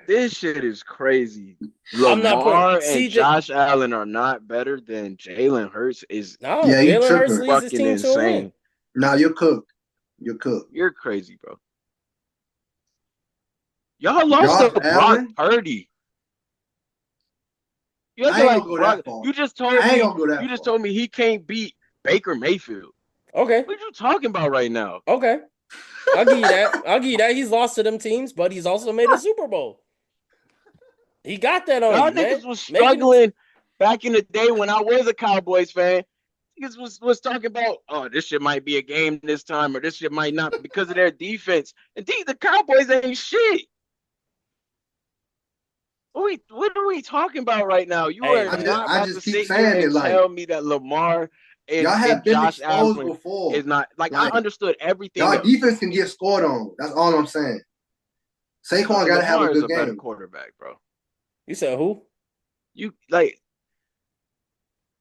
This shit is crazy. I'm not putting Lamar and CJ. Josh Allen are not better than Jalen Hurts is No, Yeah, you Jalen Hurts tripping. leads his fucking team to a ring. insane. Now you're cooked. You're cooked. You're crazy, bro. Y'all lost Josh to Brock Allen, Purdy. You I acting ain't like gonna go Brock. that far. You just told I ain't me. gonna go You that just far. told me he can't beat Baker Mayfield. Okay. What are you talking about right now? Okay. I'll give you that. He's lost to them teams, but he's also made a Super Bowl. He got that on Y'all you, man. niggas was Making struggling back in the day when I was a Cowboys fan. Niggas was talking about, oh, this shit might be a game this time, or this shit might not because of their defense. And the Cowboys ain't shit. What are we talking about right now? You Hey, are man. not I about to just keep sit here saying it and like tell me that Lamar y'all and have been Josh exposed Allen before. is not like I Like understood everything y'all else. defense can get scored on. That's all I'm saying. Saquon got to have a Lamar is good a better game. quarterback, bro. You said who? You like,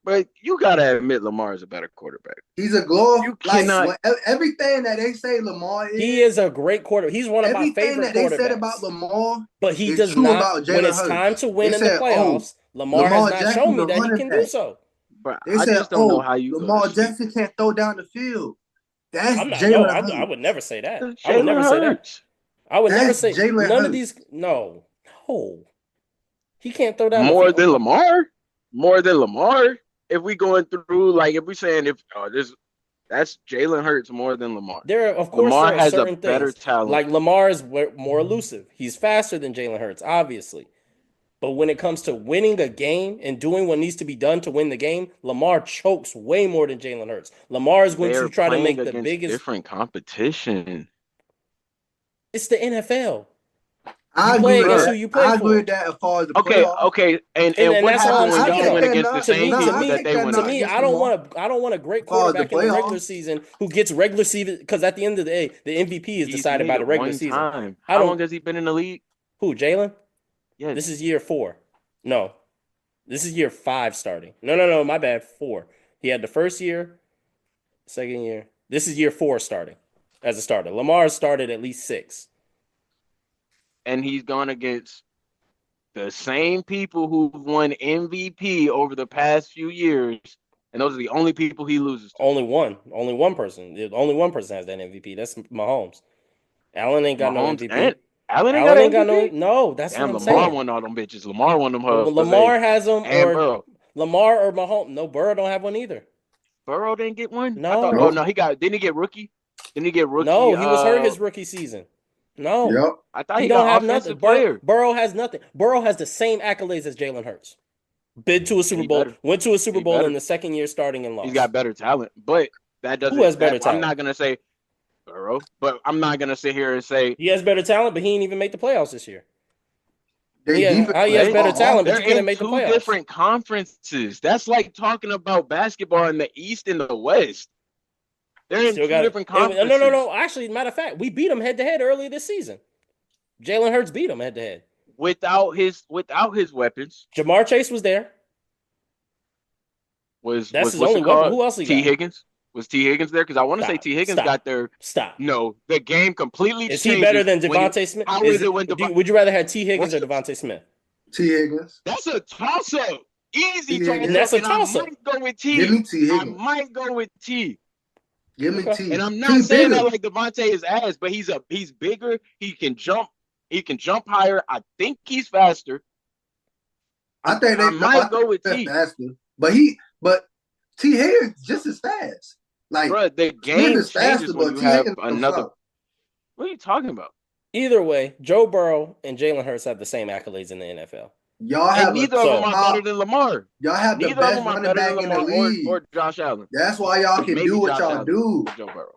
but you gotta admit Lamar is a better quarterback. He's a glove. You Like cannot. everything that they say Lamar He is a great quarterback. He's one of my everything favorite that they said about quarterbacks. Lamar But he is does true not, about when Jalen it's time Hurts. to They win in the said, "Oh, playoffs, Lamar has Lamar not shown Jackson's me a that he running can do back." so. But They I said, just don't know "Oh, how you go to Lamar sleep. Jackson can't throw down the field." That's I'm not, no, Jalen I Hurts. would never say that. I would Jalen never say that. Hurts I would never That's say Jalen none of Hurts. these. No. He can't throw down the more field. than Lamar. More than Lamar. If we going through like if we saying if this that's Jalen Hurts more than Lamar. Of course, Lamar there are has a certain better things. talent. Like Lamar is more elusive. He's faster than Jalen Hurts, obviously. But when it comes to winning a game and doing what needs to be done to win the game, Lamar chokes way more than Jalen Hurts. Lamar is going They're to try to playing make the against biggest. different competition. It's the NFL. You I agree play with against Bro. who that. you play I agree for. with that as far as the Okay, playoffs. okay. And And what that's all I'm happened when I y'all saying. take went that against the nut. To same me, Nah, to people I me, that take they that went to nut me, against? against I don't Lamar want a great as far as the quarterback in the regular playoffs. season who gets regular season because at the end of the day, the MVP is He's decided made by the it regular one season. time. I How long don't has he been in the league? who Jalen. This Yes. is year 4. No, this is year 5 starting. No, my bad. 4. He had the first year, second year. This is year 4 starting as a starter. Lamar started at least 6. And he's gone against the same people who've won MVP over the past few years. And those are the only people he loses to. Only one person. Only one person has that MVP. That's Mahomes. Allen ain't got no Mahomes and MVP. Allen ain't got Allen ain't an got no. MVP? No, that's what Damn, I'm Lamar saying. won all them bitches. Lamar won them Lamar has them, and or Burrow. Lamar or Mahomes. No, Burrow don't have one either. Burrow didn't get one? I thought, oh No, Nope. no, didn't he get rookie? Didn't he get rookie? no, he was hurt his rookie season. No, Yep. I thought he he don't got have nothing. offensive player. Burrow has nothing. Burrow has the same accolades as Jalen Hurts. Been to a And Super he Bowl, better. went to a Super He Bowl in better. the second year starting and He's lost. got better talent. But that Who doesn't has that better I'm talent? not gonna say Burrow, but I'm not gonna sit here and say He has better talent, but he ain't even make the playoffs this year. They defense He has was they better talent, but they're you couldn't in make the two playoffs. different conferences. That's like talking about basketball in the East and the West. They're in Still two got it. different No, conferences no. Actually, matter of fact, we beat him head to head earlier this season. Jalen Hurts beat him head to head. without his weapons. Jamar Chase was there. Was That's his what's only it weapon. called? Who else he T. got? Higgins. Was T. Higgins there? Because I want to say T. Higgins got there. Stop. No, the game completely Is changes. he better than Devontae Smith? How is it when would you rather have T. Higgins or Devontae Smith? T. Higgins. That's a toss-up. Easy toss-up. And that's a toss-up. I might go with T. Give me T. Higgins. I might go with T. Give me T. And I'm not saying that like Devontae is ass, but he's bigger. He can jump. He can jump higher. I think he's faster. I might go with T. Faster, but T. Higgins just as fast. Like, bro, the game is faster, when you have another. What are you talking about? Either way, Joe Burrow and Jalen Hurts have the same accolades in the NFL. Y'all have neither of them are better than Lamar. Y'all have the best running back in the league, or Josh Allen. That's why y'all can do what y'all do. Joe Burrow.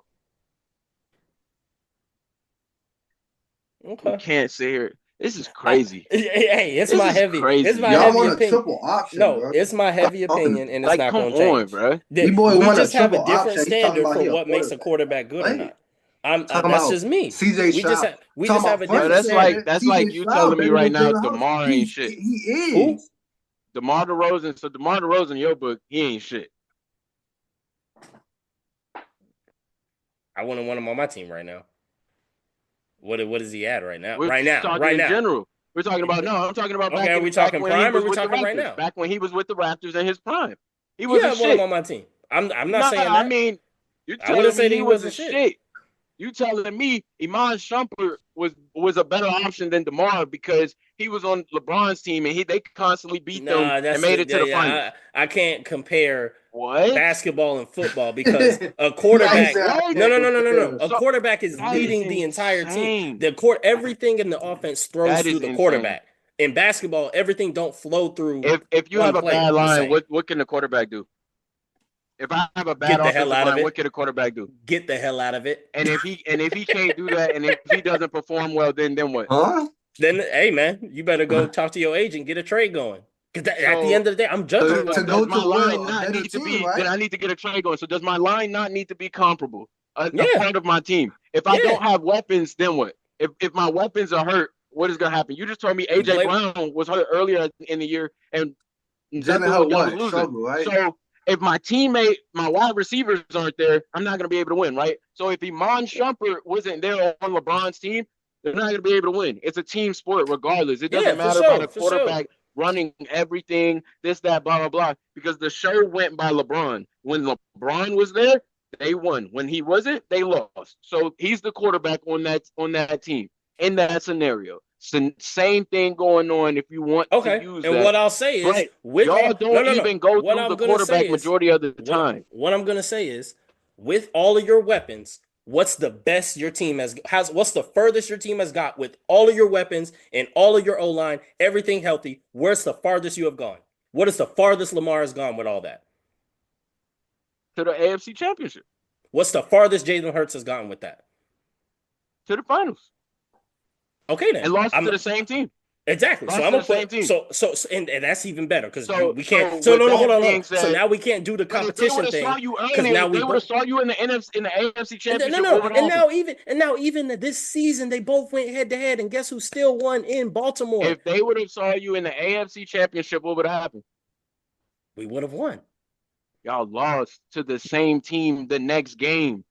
Okay. You can't sit here. This is crazy. Hey, it's my heavy. Crazy. It's my y'all heavy want opinion. A triple option, no, bro. it's my heavy opinion, and it's like, not going to change, bro. We just have a different standard for what makes a quarterback good or not. That's just me. CJ Stroud. We just have a different standard. That's like you telling me right now DeMar ain't shit. He is. Who? DeMar DeRozan. So DeMar DeRozan in your book, he ain't shit. I wouldn't want him on my team right now. What is he at right now? We're right now. General. We're talking about I'm talking about. Okay, are we talking prime or are we talking right now? Back when he was with the Raptors in his prime, he was a shit. Him on my team. I'm not saying that. I mean, you're telling me he was a shit. You telling me Iman Shumpert was a better option than DeMar because he was on LeBron's team and they constantly beat them and made it to the finals. I can't compare what basketball and football because a quarterback. No. A quarterback is leading the entire team. Everything in the offense throws through the quarterback. In basketball, everything don't flow through. If you have a bad line, what can the quarterback do? If I have a bad offensive line, what can a quarterback do? Get the hell out of it. And if he can't do that, and if he doesn't perform well, then what? Huh? Then hey man, you better go talk to your agent, get a trade going. Because at the end of the day, I'm judging. Does my line not need to be? Right? Then I need to get a trade going. So does my line not need to be comparable? A part of my team. If I don't have weapons, then what? If my weapons are hurt, what is gonna happen? You just told me AJ Brown was hurt earlier in the year, and was losing. Struggle, right? So if my wide receivers aren't there, I'm not going to be able to win, right? So if Iman Shumpert wasn't there on LeBron's team, they're not going to be able to win. It's a team sport regardless. It doesn't matter about a quarterback running everything, this, that, blah, blah, blah, because the show went by LeBron. When LeBron was there, they won. When he wasn't, they lost. So he's the quarterback on that team in that scenario. Same thing going on if you want to use that. And what I'll say is, y'all don't even go through the quarterback majority of the time. What I'm going to say is, with all of your weapons, what's the best your team has? What's the furthest your team has got with all of your weapons and all of your O-line, everything healthy? Where's the farthest you have gone? What is the farthest Lamar has gone with all that? To the AFC Championship. What's the farthest Jalen Hurts has gone with that? To the finals. Okay, then. And lost to the same team. Exactly. Lost so I'm gonna put team. So and that's even better because we can't. So hold on. So now we can't do the competition thing. Because now they would have saw you in the AFC Championship. And now even this season they both went head to head, and guess who still won in Baltimore? If they would have saw you in the AFC Championship, what would have happened? We would have won. Y'all lost to the same team the next game.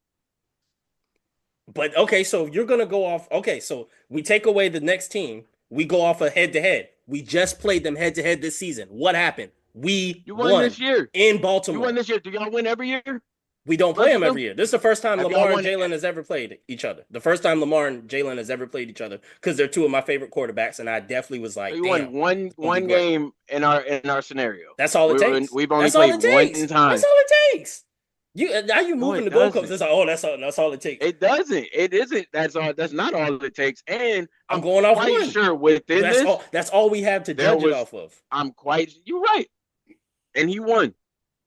But okay, so you're gonna go off. Okay, so we take away the next team. We go off a head to head. We just played them head to head this season. What happened? We won this year in Baltimore. You won this year. Do y'all win every year? We don't play them every year. This is the first time Lamar and Jalen has ever played each other. The first time Lamar and Jalen has ever played each other because they're two of my favorite quarterbacks, and I definitely was like, we won one game in our scenario. That's all it takes. We've only played one time. That's all it takes. Now you moving the goalposts. It's like, that's all it takes. It doesn't. It isn't. That's not all it takes. And I'm going off quite sure within that's all we have to judge it off of. You're right. And he won.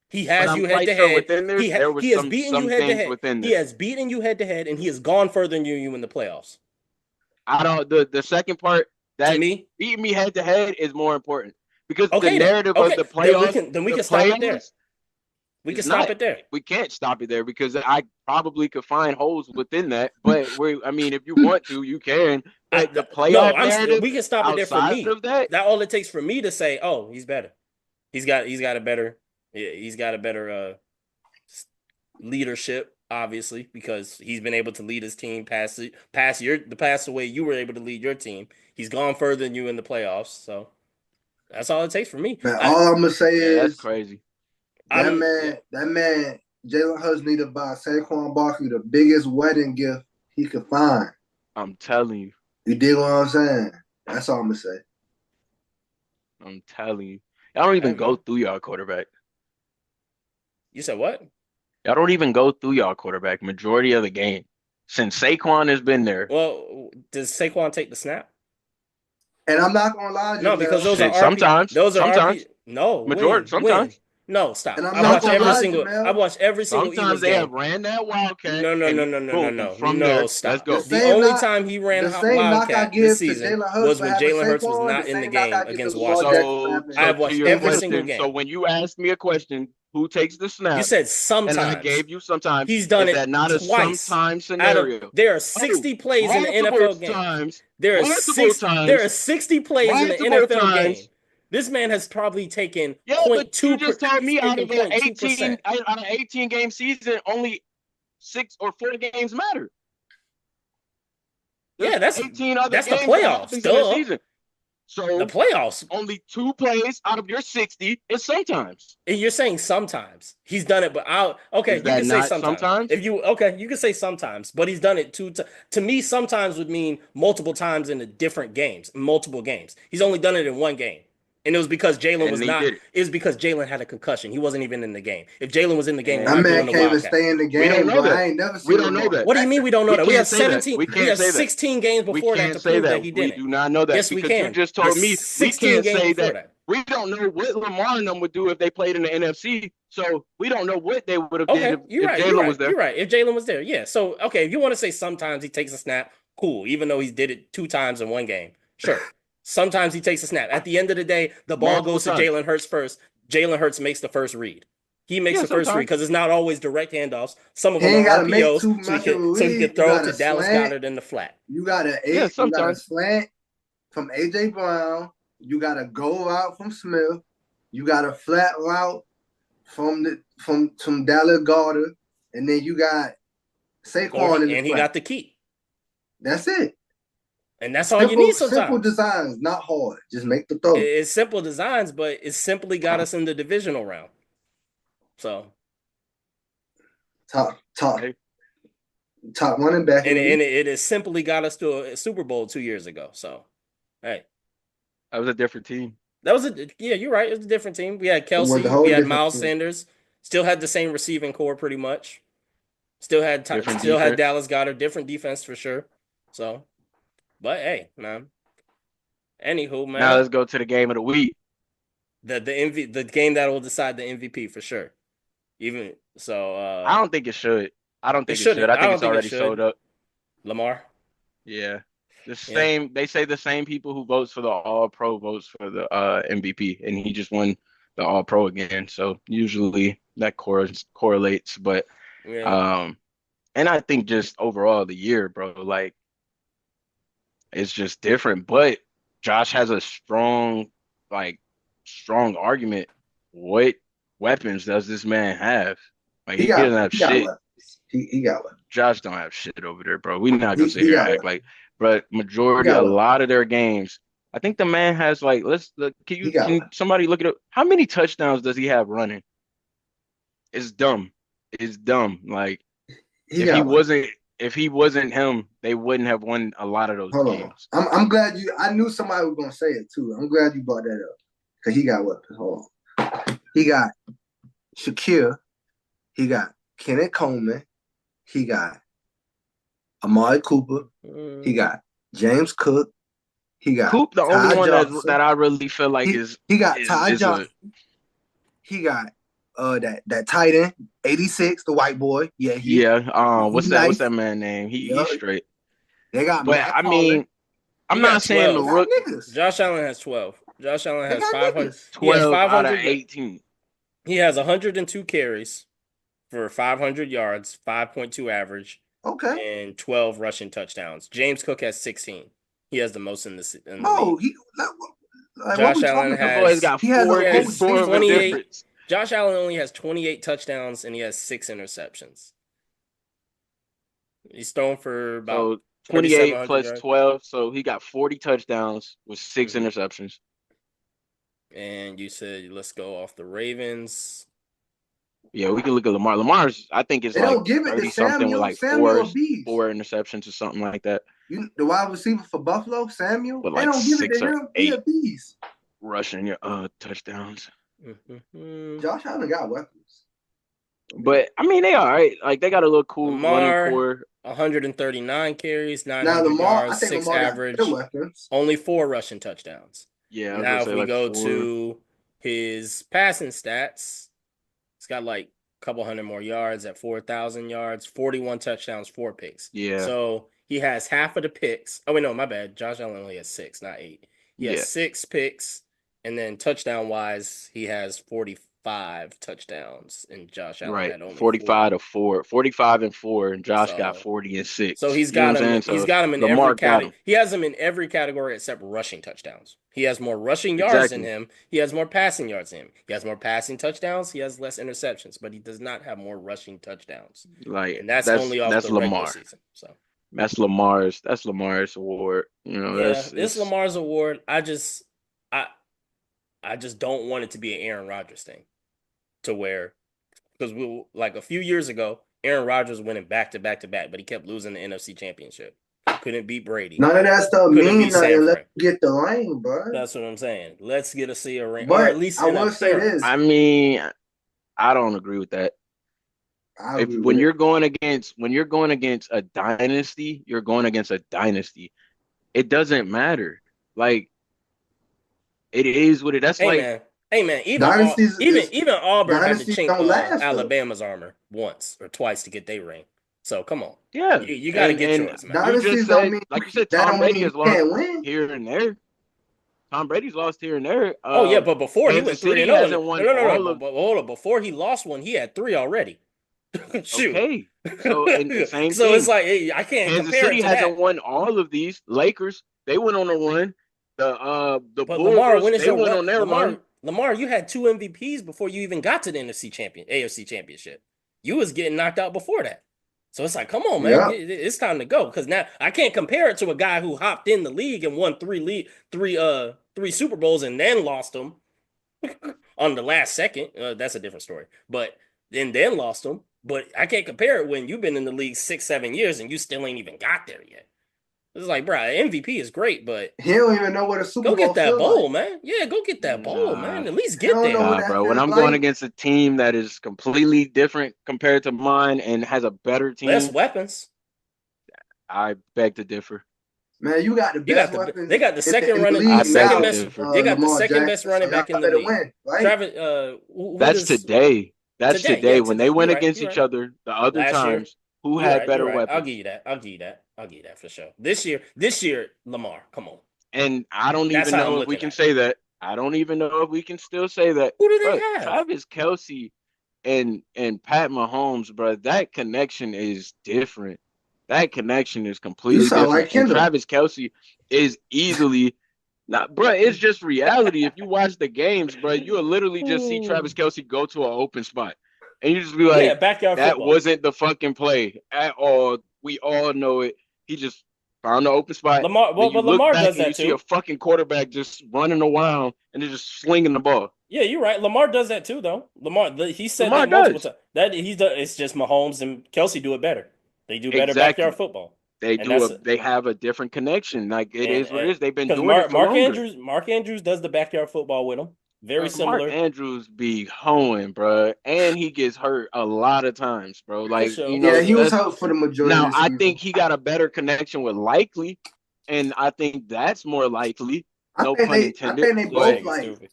He has you head to head. He has beaten you head to head. He has beaten you head to head, and he has gone further than you in the playoffs. I don't. The second part that beating me head to head is more important because the narrative of the playoffs. Then we can stop it there. We can stop it there. We can't stop it there because I probably could find holes within that. But if you want to, you can. But the playoff narrative, we can stop it there for me. That all it takes for me to say, oh, he's better. He's got a better leadership, obviously, because he's been able to lead his team past the way you were able to lead your team. He's gone further than you in the playoffs, so that's all it takes for me. Man, all I'm gonna say Yeah, that's is crazy. I'm that man, Jalen Hurts need to buy Saquon Barkley the biggest wedding gift he could find. I'm telling you. You dig what I'm saying? That's all I'm gonna say. I'm telling you. Y'all don't even Hey, go man. through y'all quarterback. You said what? Y'all don't even go through y'all quarterback majority of the game. Since Saquon has been there. Well, does Saquon take the snap? And I'm not gonna lie, No, because Jamel. those are Shit, RP. sometimes. Those are RP. Sometimes. No, Majority, when? sometimes. No, And stop. I'm I've not watched gonna every lie, Sometimes. single. I've Jamel. watched every single Sometimes Eagles they have game. ran that Wildcat No, no, and no, no, no, no, boom, no, from no. there, let's Stop. The go. The same only knock, time he ran the same knock I Wildcat this give to season Jalen Hurts was for when having Jalen Hurts was Saquon, the not in the same knock game I give to against Lamar Washington. Jackson for So, having I so have to watched your Chris every Herndon. single question, so game. when you ask me a question, who takes the You snap, said and I sometimes. gave you sometimes, He's done is it that not a twice. sometime Out of scenario? there are Oh, 60 plays in the multiple NFL game. times, There are multiple six. There are times, 60 plays in the multiple NFL game. times. This man has probably taken Yeah, but you 0.2 per. just told He's me taken 0.2%. out of 18 game season, only 6 or 4 games matter. Yeah, There's that's 18 other that's the games that playoffs. happens in a Duh. season. The So playoffs. only 2 plays out of your 60 is sometimes. And you're saying sometimes he's done it, but I'll okay. Is You that can say not sometimes sometimes? if you okay. You can say sometimes, but he's done it to me, sometimes would mean multiple times in the different games, multiple games. He's only done it in one game, and it was because Jalen was And he not. did it. It was because Jalen had a concussion. He wasn't even in the game. If Jalen was in the game, we're That not And man doing the can't even Wildcat. stay in the we don't game, know bro. that. I ain't never We seen don't know Lamar that. What do you mean we don't know We that? We have can't say that. 17. We We can't have say that. 16 games We before that can't to say prove that that. he We didn't. do not know that Yes, we because you can. just There's told me we 16 can't games say before that. that. We don't know what Lamar and them would do if they played in the NFC. So we don't know what they would have did Okay, you're if right. You're Jalen was right. there. You're right. If Jalen was there, yeah. So okay, if you want to say sometimes he takes a snap, cool. Even though he did it 2 times in one game, sure. Sometimes he takes a snap. At the end of the day, the ball Multiple goes to times. Jalen Hurts first. Jalen Hurts makes the first read. He makes Yeah, the first read sometimes. because it's not always direct handoffs. Some of He them ain't are gotta make RPOs, too so he much of can a so he can read. You throw got to a Dallas slant. Goddard in the flat. You got Yeah, you got a sometimes. slant from AJ Brown. You got a go out from Smith. You got a flat route from Dallas Goddard, and then you got Or Saquon he in the and he flat. got the key. That's it. And that's all you need Simple sometimes. designs, not hard. Just make the throw. It's simple designs, but it simply got us in the divisional round. So Top Hey, top running back in and the league. it has simply got us to a Super Bowl 2 years ago. So hey, that was a different team. that was a yeah. You're right. It was a different team. We had It was a Kelsey. We whole had different Miles team. Sanders. Still had the same receiving core pretty much. Still had Different still had defense. Dallas Goddard. Different defense for sure. So, but hey, man. Anywho, Now man, let's go to the game of the week. the game that will decide the MVP for sure. Even so, I don't think it should. I don't it think it should. shouldn't. I I think don't it's think it already sold should. up. Lamar. Yeah. The Yeah. same they say the same people who votes for the all pro votes for the MVP and he just won the all pro again. So usually that correlates. But Yeah. um and I think just overall the year, bro, like it's just different. But Josh has a like strong argument. What weapons does this man have? Like He he got doesn't have he got shit. weapons. He got weapons. Josh don't have shit over there, bro. We not gonna sit He here and got act weapons. like, but He majority, a got weapons. lot of their games, I think the man has like, let's look. He got Can weapons. somebody look it up? How many touchdowns does he have running? It's dumb. It's dumb. Like He if he got weapons. wasn't, if he wasn't him, they wouldn't have won a lot of those Hold on. games. I'm glad you. I knew somebody was gonna say it too. I'm glad you brought that up because he got weapons. Hold on. He got Shakir. He got Kenneth Coleman. He got Amari Cooper. He got James Cook. He got Coop, the only Ty one Johnson. that I really feel like He got Ty is a Johnson. He got that tight end, 86, the white boy. Yeah, yeah. he What's nice. that man name? He's Yeah. straight. They got But Matt I Collins. mean, I'm He got not saying the They 12. got rook niggas. Josh Allen has 12. Josh Allen They has got 500. niggas. He has 12 out of 500. 18. He has 102 carries for 500 yards, 5.2 average, Okay. and 12 rushing touchdowns. James Cook has 16. He has the most in the Bro, league. what Josh we Allen talking That about? boy's has got He has a four he whole games has more of a defense. 28. difference. Josh Allen only has 28 touchdowns and he has 6 interceptions. He's thrown for about So 28 3,700 plus yards. 12, so he got 40 touchdowns with 6 interceptions. And you said let's go off the Ravens. Yeah, we can look at Lamar. Lamar's, I think, is They like don't give it to 30 something with Samuel. like Samuel a beast. 4 interceptions or something like that. The wide receiver for Buffalo, Samuel. With They like don't give it 6 to or him. He a 8 beast. rushing touchdowns. Josh Allen got weapons. But I mean, they all right. Like they got a little cool running Lamar, core. 139 carries, Now 900 Lamar, I yards, think 6 Lamar got average, better weapons. only 4 rushing touchdowns. Yeah, I was Now, gonna if say we like go 4. to his passing stats, he's got like a couple hundred more yards at 4,000 yards, 41 touchdowns, 4 picks. Yeah, So he has half of the picks. Oh, wait, no, my bad. Josh Allen only has 6, not 8. He has yeah, 6 picks, and then touchdown-wise, he has 45 touchdowns, and Josh Allen right. had only 45 40. to 4, 45 and 4, and Josh got So 40 and So 6. he's You know what got I'm him. saying? He's So got him in every Lamar got him. category. He has him in every category except rushing touchdowns. He has more rushing yards than Exactly. him. He has more passing yards than him. He has more passing touchdowns. He has less interceptions, but he does not have more rushing touchdowns, Like and that's that's only off that's the regular Lamar. season. So That's Lamar's award. You know, yeah, that's it's it's Lamar's award. I, I just don't want it to be an Aaron Rodgers thing, to where because we like a few years ago, Aaron Rodgers winning back to back to back, but he kept losing the NFC Championship. Couldn't beat Brady. None of that stuff Couldn't mean beat San nothing. Let's Fran. get the ring, bro. That's what I'm saying. Let's get a see a ring, or at But least I an will say appearance. this. I mean, I don't agree with that. I If agree when with you're it. going against a dynasty, you're going against a dynasty. It doesn't matter. Like it is what it. That's Hey like man, hey man. Dynasties is Even Auburn had to dynasties chink don't last though. Alabama's armor once or twice to get their ring. So come on, yeah. you got to get And yours, man. you just Dynasties don't said mean like you said, that Tom don't mean Brady you has lost can't win. here and there. Tom Brady's lost here and there. Oh yeah, but before he went Kansas 3 and City 0, hasn't no won no no no. all of. But hold on, before he lost one, he had 3 already. Shoot. Okay, so and same So it's thing. like hey, I can't Kansas compare it City to hasn't that. won all of these. Lakers, they went on a run. The But Lamar, Bulls, when is they your went what? on their run. Lamar, you had 2 MVPs before you even got to the AFC championship. You was getting knocked out before that. So it's like, come on, man, Yeah. it's time to go. Because now I can't compare it to a guy who hopped in the league and won three Super Bowls and then lost them on the last second. That's a different story. But then lost them. But I can't compare it when you've been in the league 6-7 years and you still ain't even got there yet. It's like, bro, MVP is great, but He don't even know what a Super go Bowl get that feel bowl, like. man. Yeah, go get that bowl, Nah, man. At least He get don't know there. what nah, that bro. When feels I'm going like. against a team that is completely different compared to mine and has a better Less team, weapons. I beg to differ. Man, you got the You best got they weapons got the second in the running, I the league beg second to now, best. differ. They got the Lamar second best Jackson. So running y'all back in the better league. win, right? Travis, who That's does today. That's today? Yeah, today. When they today. went against You're each right. other the other Last year, times, who had you're better right. I'll give weapons? you that. I'll give you that for sure. This year, Lamar, come on. And I don't That's even how I'm know if we looking can at it. say that. I don't even know if we can still say that. Who do they But have? Travis Kelsey and Pat Mahomes, bro, that connection is different. That connection is You completely sound different. like And Kendall. Travis Kelsey is easily not, bro. It's just reality. If you watch the games, bro, you'll literally just see Travis Kelsey go to an open spot, and you just be Yeah, like, backyard "That football. wasn't the fucking play at all." We all know it. He just found the open spot. Lamar, Then well, you but look Lamar back does and you that see a too. fucking quarterback just running around and they're just slinging the ball. Yeah, you're right. Lamar does that too, though. He said Lamar that multiple does. times. That he's done. It's just Mahomes and Kelsey do it better. They do better backyard Exactly. football, They and do that's a they have a different connection. Like it is what it and is. They've been because doing it for longer. Mark Andrews does the backyard football with him. Very Mark similar Andrews be hoeing, bro, and he gets hurt a lot of times, bro. for Like sure, for Yeah, he sure. was that's hurt for the majority now of the I season. think he got a better connection with Likely, and I think that's more likely. No pun I intended, think they This both but nigga's like stupid.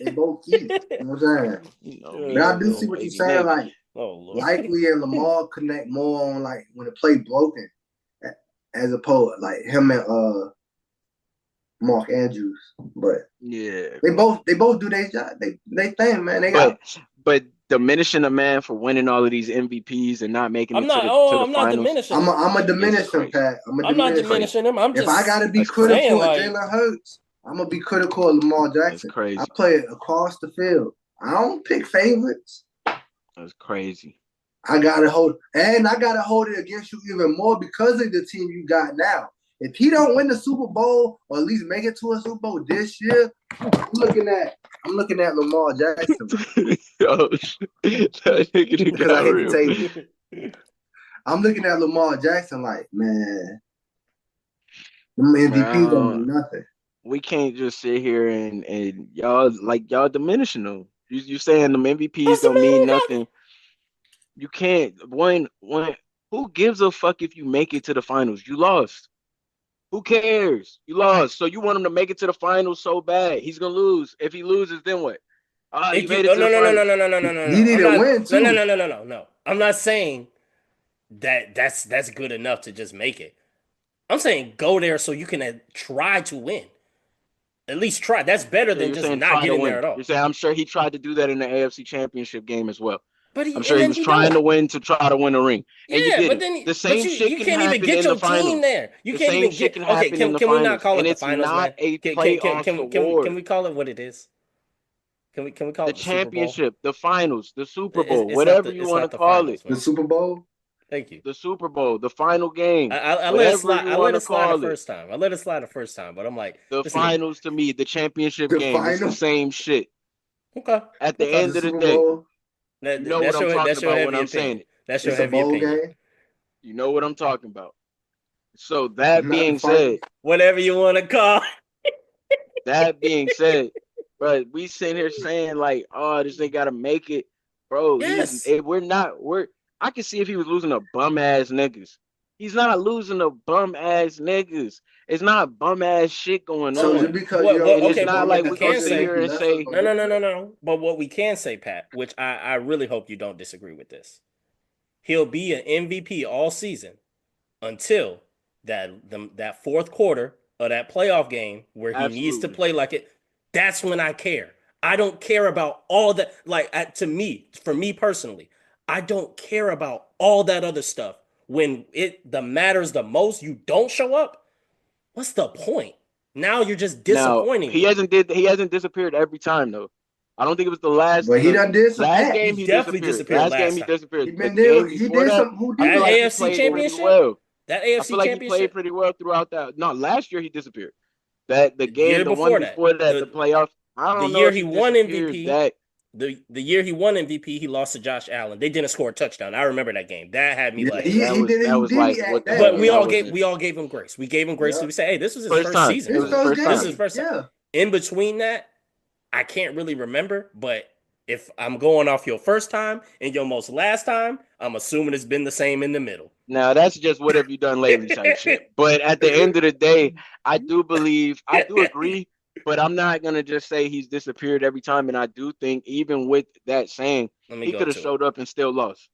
they both keep. You know what I'm saying? you know But me I and do Oh see little what you're Lord. baby saying. Nick. Like Oh Lord. Likely and Lamar connect more on like when the play broken, as opposed like him and Mark Andrews. But Yeah, they both do their job. They thing, man. They got but diminishing a man for winning all of these MVPs and not making I'm it to not. the Oh, to the I'm not finals diminishing him. I'm a is diminish him, crazy. Pat. I'm a I'm not That's diminish him. crazy. diminishing him. I'm If I just gotta be That's crazy. saying critical of like Jalen Hurts, I'm gonna be critical of Lamar That's Jackson. I crazy. play it across the field. I don't pick favorites. That's crazy. I gotta hold it against you even more because of the team you got now. If he don't win the Super Bowl or at least make it to a Super Bowl this year, I'm looking at Lamar Jackson Oh, that nigga because I got hit the real. table. I'm looking at Lamar Jackson like, man, them MVPs don't mean nothing. We can't just sit here and y'all diminishing them. You saying them MVPs don't mean nothing. You can't when who gives a fuck if you make it to the finals? You lost. Who cares? You lost. So you want him to make it to the finals so bad. He's gonna lose. If he loses, then what? You made it to the finals. He I'm didn't not. win too. No. I'm not saying that's good enough to just make it. I'm saying go there so you can try to win. At least try. That's better So than you're just saying not try to getting there win. at You're all. saying I'm sure he tried to do that in the AFC Championship game as well. But I'm sure he then was he trying don't. to win to try to win a ring, and you Yeah, but didn't. then The but same shit you can can't even happen get in the your team finals. there. You The can't same even shit get. can Okay, happen in the can we not finals, call and it the it's finals, man? not a Can playoffs can award. we call it what it is? Can we call The it the Super Bowl? championship, the finals, the Super Bowl, It's not whatever the you want to the call it. finals, The man. Super Bowl. Thank you. The Super Bowl, the final game, I let it whatever slide. you I want let to it slide the call it. first time. I let it slide the first time, but I'm like, The this nigga. finals to me, the championship The game, it's the final. same shit. Okay, At the okay. The end of the Super day, Bowl. you know what I'm talking That's your about when heavy I'm saying opinion. it. That's your It's a heavy bowl opinion. game, You know what I'm talking about. So that not the being finals. said, Whatever you want to call. that being said, but we sitting here saying like, oh, this ain't gotta make it, bro. Yes. We're not. We're. I can see if he was losing to bum ass niggas. He's not losing to bum ass niggas. It's not bum ass shit going So Okay. just on, because you don't and lose it's Okay. to But not bum what like we ass we're gonna can doesn't sit say. make here you and lesser say, of a human. No. But what we can say, Pat, which I really hope you don't disagree with this. He'll be an MVP all season until that fourth quarter of that playoff game where he needs to absolutely. play like it. That's when I care. I don't care about all that. Like to me, for me personally, I don't care about all that other stuff. When it the matters the most, you don't show up. What's the point? Now you're just Now disappointing me. he hasn't disappeared every time though. I don't think it was But he the done did some last He game acts. he definitely disappeared. disappeared Last game last he time. He disappeared. The been there. game He before did that, some. Who I did That feel like like he AFC played pretty championship, well. that I feel AFC like he played championship, pretty well throughout that. No, last year he disappeared. That the year game, the one before that, before that, the playoffs. I the don't know year if he he won disappeared MVP, that. the year he won MVP, he lost to Josh Allen. They didn't score a touchdown. I remember that game. That had me Yeah, like, Yeah, he that was did like react what the that but hell. That game. wasn't we all gave him grace. We gave him grace. Yeah, We said, hey, this was his first first time. season. It his was his first first This is time. his game. first time. Yeah, In between that, I can't really remember, but if I'm going off your first time and your most last time, I'm assuming it's been the same in the middle. Now that's just what have you done lately type shit. But at the end of the day, I do believe, I do agree, but I'm not gonna just say he's disappeared every time. And I do think even with that saying, Let me he go could have to it. showed up and still lost.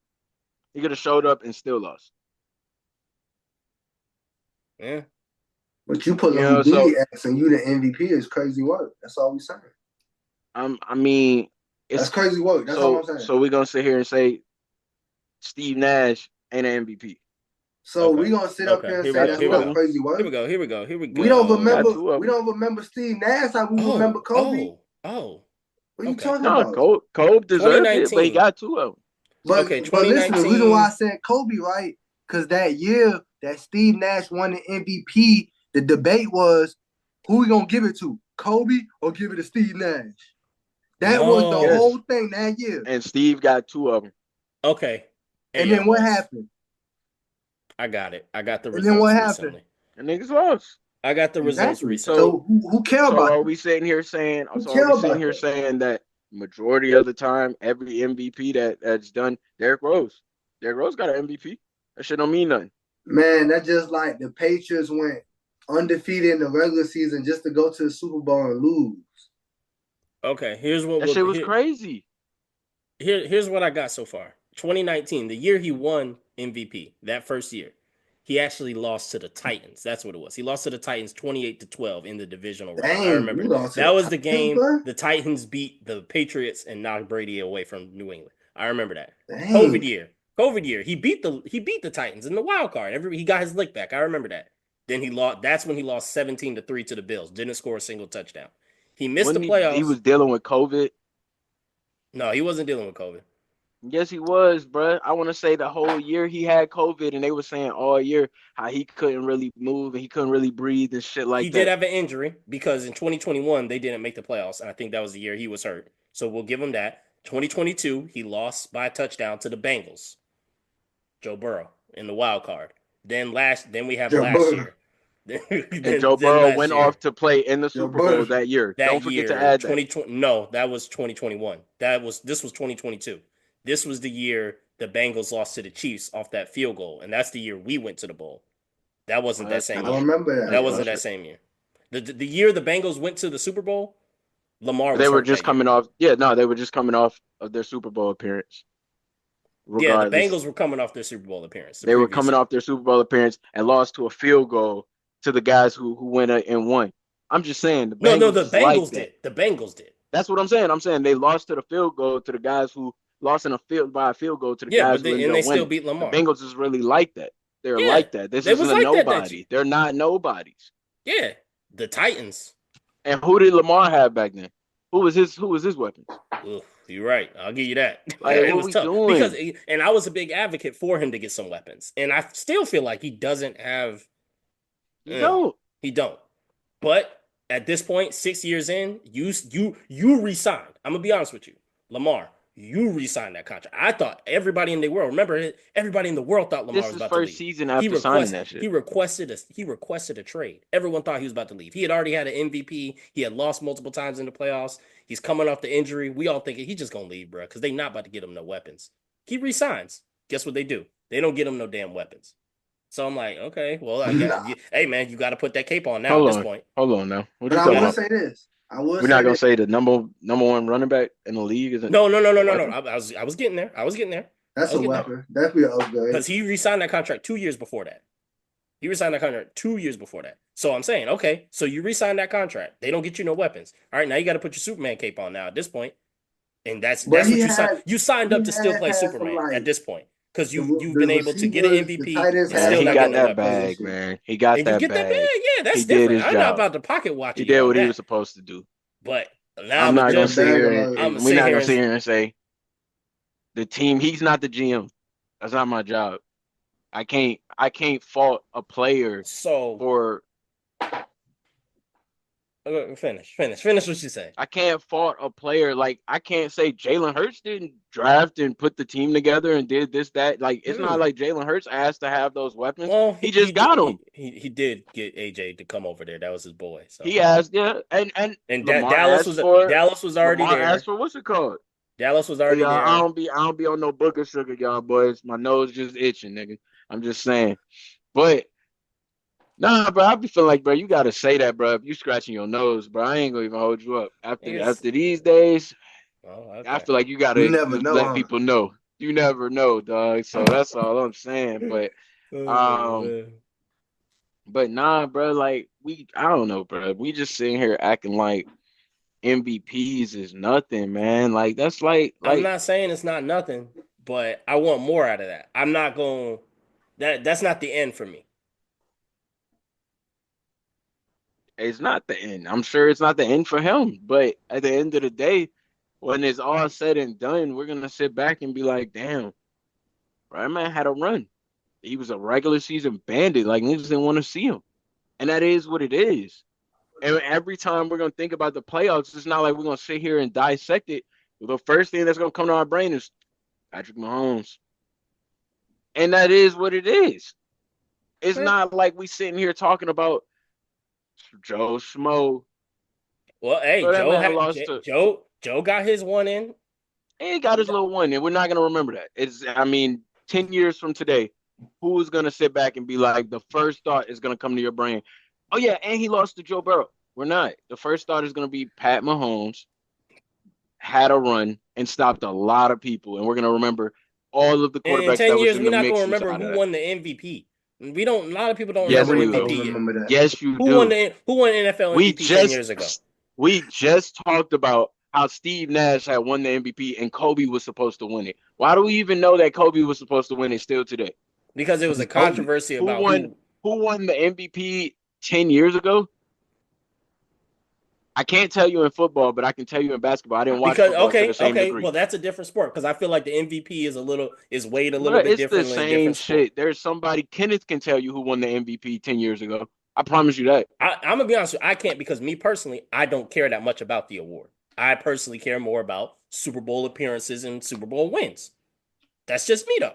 He could have showed up and still lost. Yeah. but you You putting know, Houdini so acts and you the MVP is crazy work. That's all we saying. I mean, That's it's crazy work. That's all I'm saying. so we're gonna sit here and say Steve Nash ain't an MVP. So Okay. we gonna sit up Okay. here and Here we say Got go. that's Here two we of not go. them. crazy Here work. we go. Here we go. Here we We don't Got go. remember. two of We them. don't remember Steve Nash like we remember Kobe. Oh. What are you Okay. talking No, about? Kobe deserved it, but he 2019. got two of them. Okay, But listen, the reason why I 2019. said Kobe, right? Because that year that Steve Nash won the MVP, the debate was who we gonna give it to, Kobe or give it to Steve Nash. That was the No. Yes, whole thing that year. and Steve got two of them. Okay. Hey, And yo, then what boss. happened? I got it. I got the And then what results happened? recently. And niggas lost. I got the results Exactly. recently. So So who care so about are that? we sitting here saying Who so are care we sitting about here that? saying that majority of the time every MVP that's done, Derrick Rose. Derrick Rose got an MVP. That shit don't mean nothing. Man, that's just like the Patriots went undefeated in the regular season just to go to the Super Bowl and lose. Okay, here's what That we'll shit was crazy. here's what I got so far. 2019, the year he won MVP, that first year, he actually lost to the Titans. That's what it was. He lost to the Titans 28-12 in the divisional round. I Dang, remember we that. lost to That the was the Titans, game bro. the Titans beat the Patriots and knocked Brady away from New England. I remember that. Dang. COVID year. He beat the Titans in the wild card. He got his lick back. I remember that. Then he lost. That's when he lost 17-3 to the Bills. Didn't score a single touchdown. He missed the When he playoffs. was dealing with COVID. No, he wasn't dealing with COVID. Yes, he was, bro. I want to say the whole year he had COVID, and they were saying all year how he couldn't really move and he couldn't really breathe and shit He like did that. have an injury because in 2021 they didn't make the playoffs, and I think that was the year he was hurt. So we'll give him that. 2022 he lost by a touchdown to the Bengals. Joe Burrow in the wild card. Then we have Joe last Burrow. year. And Joe then Burrow last went year. off to play in the Joe Super Bowl Burrow. that year. That Don't forget to year, add that. 2020. No, that was 2021. This was 2022. This was the year the Bengals lost to the Chiefs off that field goal, and that's the year we went to the bowl. That Oh, wasn't that that's same I true. year. remember That that, Yeah, wasn't bro. that's that right. same year. The year the Bengals went to the Super Bowl, Lamar They was were hurt just that year. coming off. Yeah, no, they were just coming off of their Super Bowl appearance. Yeah, the Regardless, Bengals were coming off their Super Bowl appearance the they were previous coming year. off their Super Bowl appearance and lost to a field goal to the guys who went and won. I'm just saying the No, Bengals the is like Bengals that. did. The Bengals did. That's what I'm saying. I'm saying they lost to the field goal to the guys who lost in a field by a field goal to the Yeah, guys but who ended they up still winning. beat The Lamar. Bengals is really like that. They're Yeah, like that. This they isn't was a like that year. nobody. They're not nobodies. Yeah, the Titans. And who did Lamar have back then? Who was his weapons? Ugh, you're right. I'll give you that. Like, It what was we tough because, doing? and I was a big advocate for him to get some weapons, and I still feel like he doesn't have. You don't. He don't. But at this point, 6 years in, you resigned. I'm gonna be honest with you, Lamar. You resigned that contract. I thought everybody in the world. Remember, everybody in the world thought Lamar This was is about to first leave. season He after signing requested that shit. he requested a trade. Everyone thought he was about to leave. He had already had an MVP. He had lost multiple times in the playoffs. He's coming off the injury. We all thinking he's just gonna leave, bro, because they not about to get him no weapons. He resigns. Guess what they do? They don't get him no damn weapons. So I'm like, okay, well, I got, Nah. hey man, you got to put that cape on now at Hold this on. point. Hold on now. What But you I talking Yeah. will about? say this. I will We're not say gonna this. say the number one running back in the league isn't No. weapon. I was getting there. I was getting there. I That's was a getting there weapon. That'd be an upgrade. because he resigned that contract 2 years before that. He resigned that contract 2 years before that. So I'm saying, okay, so you resigned that contract. They don't get you no weapons. All right, now you got to put your Superman cape on now at this point, and But that's what you signed. You signed up to still play had some Superman at like this point because you've the been able to get an receivers, the MVP tight ends and had Man, still he some not got getting no like that weapons. bag, preparation. man. He got And you that get that bag, bag. yeah, that's He did different. his I'm not job. about to pocket He watching you did on what he was that, supposed to do. but now I'm I'm not Got gonna a just sit bag here already. I'm and gonna we're sit not here gonna sit and here and say the team. He's not the GM. That's not my job. I can't fault a player so for finish what you say. I can't fault a player. Like, I can't say Jalen Hurts didn't draft and put the team together and did this, that. Like, it's not Mm. like Jalen Hurts asked to have those weapons. Well, He just got them. he did get AJ to come over there. That was his boy. So He asked, yeah, and and Lamar asked for Dallas was already there. what's it called? Dallas was Hey, already y'all, I there. don't be I don't be on no booger sugar, y'all boys. My nose just itching, nigga. I'm just saying. But nah, bro, I be feeling like, bro, you gotta say that, bro. If you scratching your nose, bro, I ain't gonna even hold you up. It's, After these days, oh, I okay. feel like you You gotta never know, let huh? people know. You never know, dog. So that's all I'm saying. Oh, man. But nah, bro, like I don't know, bro. We just sitting here acting like MVPs is nothing, man. Like that's I'm like not saying it's not nothing, but I want more out of that. I'm not going that's not the end for me. it's not the end. I'm sure it's not the end for him. But at the end of the day, when it's all said and done, we're gonna sit back and be like, damn, right man had a run. He was a regular season bandit. Like niggas didn't want to see him. And that is what it is. And every time we're gonna think about the playoffs, it's not like we're gonna sit here and dissect it. The first thing that's gonna come to our brain is Patrick Mahomes. And that is what it is. It's Eh. not like we sitting here talking about Joe Schmo. Well, hey, Bro, that man lost to Joe got his one in. he got his little one, and we're not gonna remember that. It's I mean, 10 years from today, who's gonna sit back and be like, the first thought is gonna come to your brain? Oh yeah, and he lost to Joe Burrow. We're not. The first thought is gonna be Pat Mahomes had a run and stopped a lot of people, and we're gonna remember all of the In quarterbacks 10 that was years, in we're the not gonna mix remember inside who of that. won the MVP. We don't a lot of people don't Yeah, remember Yes, we're we not will. MVP gonna yet. remember that. Yes, you do. Who won NFL We MVP 10 just years ago? we just talked about how Steve Nash had won the MVP and Kobe was supposed to win it. Why do we even know that Kobe was supposed to win it still today? Because it was a It's Kobe. controversy Who about won who who won the MVP 10 years ago? I can't tell you in football, but I can tell you in basketball. I didn't watch Because football to the same degree. well, that's a different sport because I feel like the MVP is weighed a little But bit it's the differently in same different sport. shit. There's somebody, Kenneth can tell you who won the MVP 10 years ago. I promise you that. I'm gonna be honest with you, I can't because me personally, I don't care that much about the award. I personally care more about Super Bowl appearances and Super Bowl wins. That's just me though.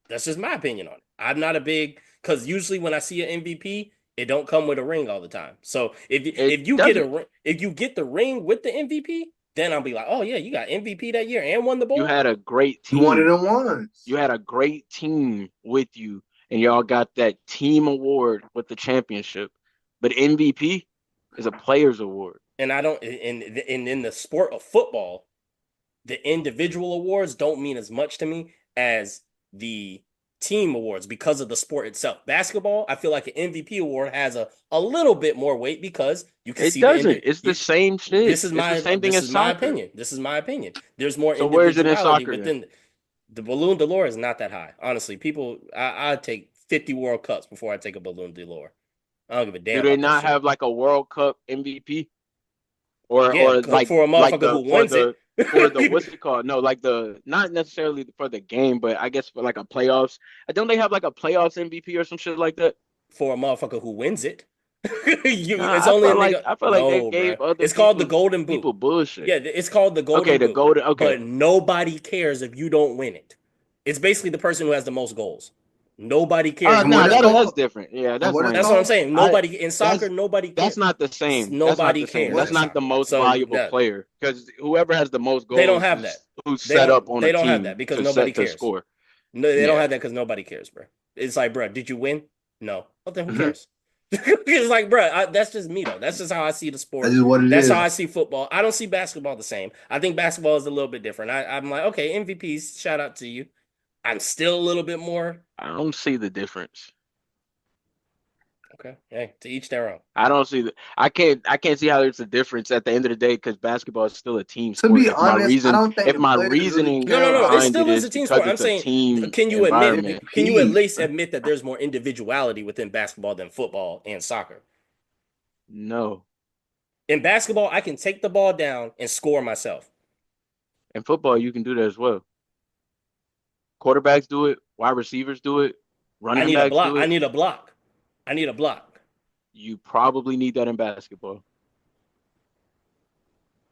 That's just my opinion on it. I'm not a big because usually when I see an MVP, it don't come with a ring all the time. So It if you get doesn't. if you get the ring with the MVP, then I'll be like, oh yeah, you got MVP that year and won the You ball. had a great You one of team. them ones. You had a great team with you, and y'all got that team award with the championship. But MVP is a player's award. And I don't in the sport of football, the individual awards don't mean as much to me as the team awards because of the sport itself. Basketball, I feel like an MVP award has a little bit more weight because you can It see the doesn't. It's the same shit. It's the same thing this as is my soccer. opinion. This is my opinion. There's more So where is it in individuality soccer then? within the Balloon d'Or is not that high. Honestly, people I take 50 World Cups before I take a Balloon d'Or. I don't give a damn Do they about that not shit. have like a World Cup MVP? Or Yeah, like for a motherfucker who for wins it. the what's it called? No, like the not necessarily for the game, but I guess for like a playoffs. Don't they have like a playoffs MVP or some shit like that? For a motherfucker who wins it. It's Nah, only a nigga. I felt like they No, gave bro. other It's called the Golden Boot. people bullshit. Yeah, it's called the Okay, Golden the Boot. golden. Okay, But nobody cares if you don't win it. It's basically the person who has the most goals. Nobody cares And if you what nah, it's don't win it. that's called? different. Yeah, And that's what it's That's lame. what I'm called? saying. I Nobody in soccer, that's nobody that's cares. not the same. That's not Nobody the same. cares That's in not the soccer. most So valuable that player because whoever has the most they don't goals have that. is who's set up on a They don't have team that because to nobody set to cares. score. No, they don't Yeah. have that because nobody cares, bro. It's like, bro, did you win? No. Well, then who cares? It's like, bro, that's just me though. That's just how I see the That's sport. just what it That's how is. I see football. I don't see basketball the same. I think basketball is a little bit different. I'm like, okay, MVPs, shout out to you. I'm still a little bit more I don't see the difference. okay. Hey, to each their own. I don't see the. I can't see how there's a difference at the end of the day because basketball is still a team To sport. be honest, I don't think If the my players really reasoning care No. It about behind it still is is a team because sport. I'm it's a saying, team environment. can you at MVP. least admit that there's more individuality within basketball than football and soccer? No, In basketball, I can take the ball down and score myself. in football you can do that as well. Quarterbacks do it. Wide receivers do it. I Running need a backs block. do it. I need a block. You probably need that in basketball.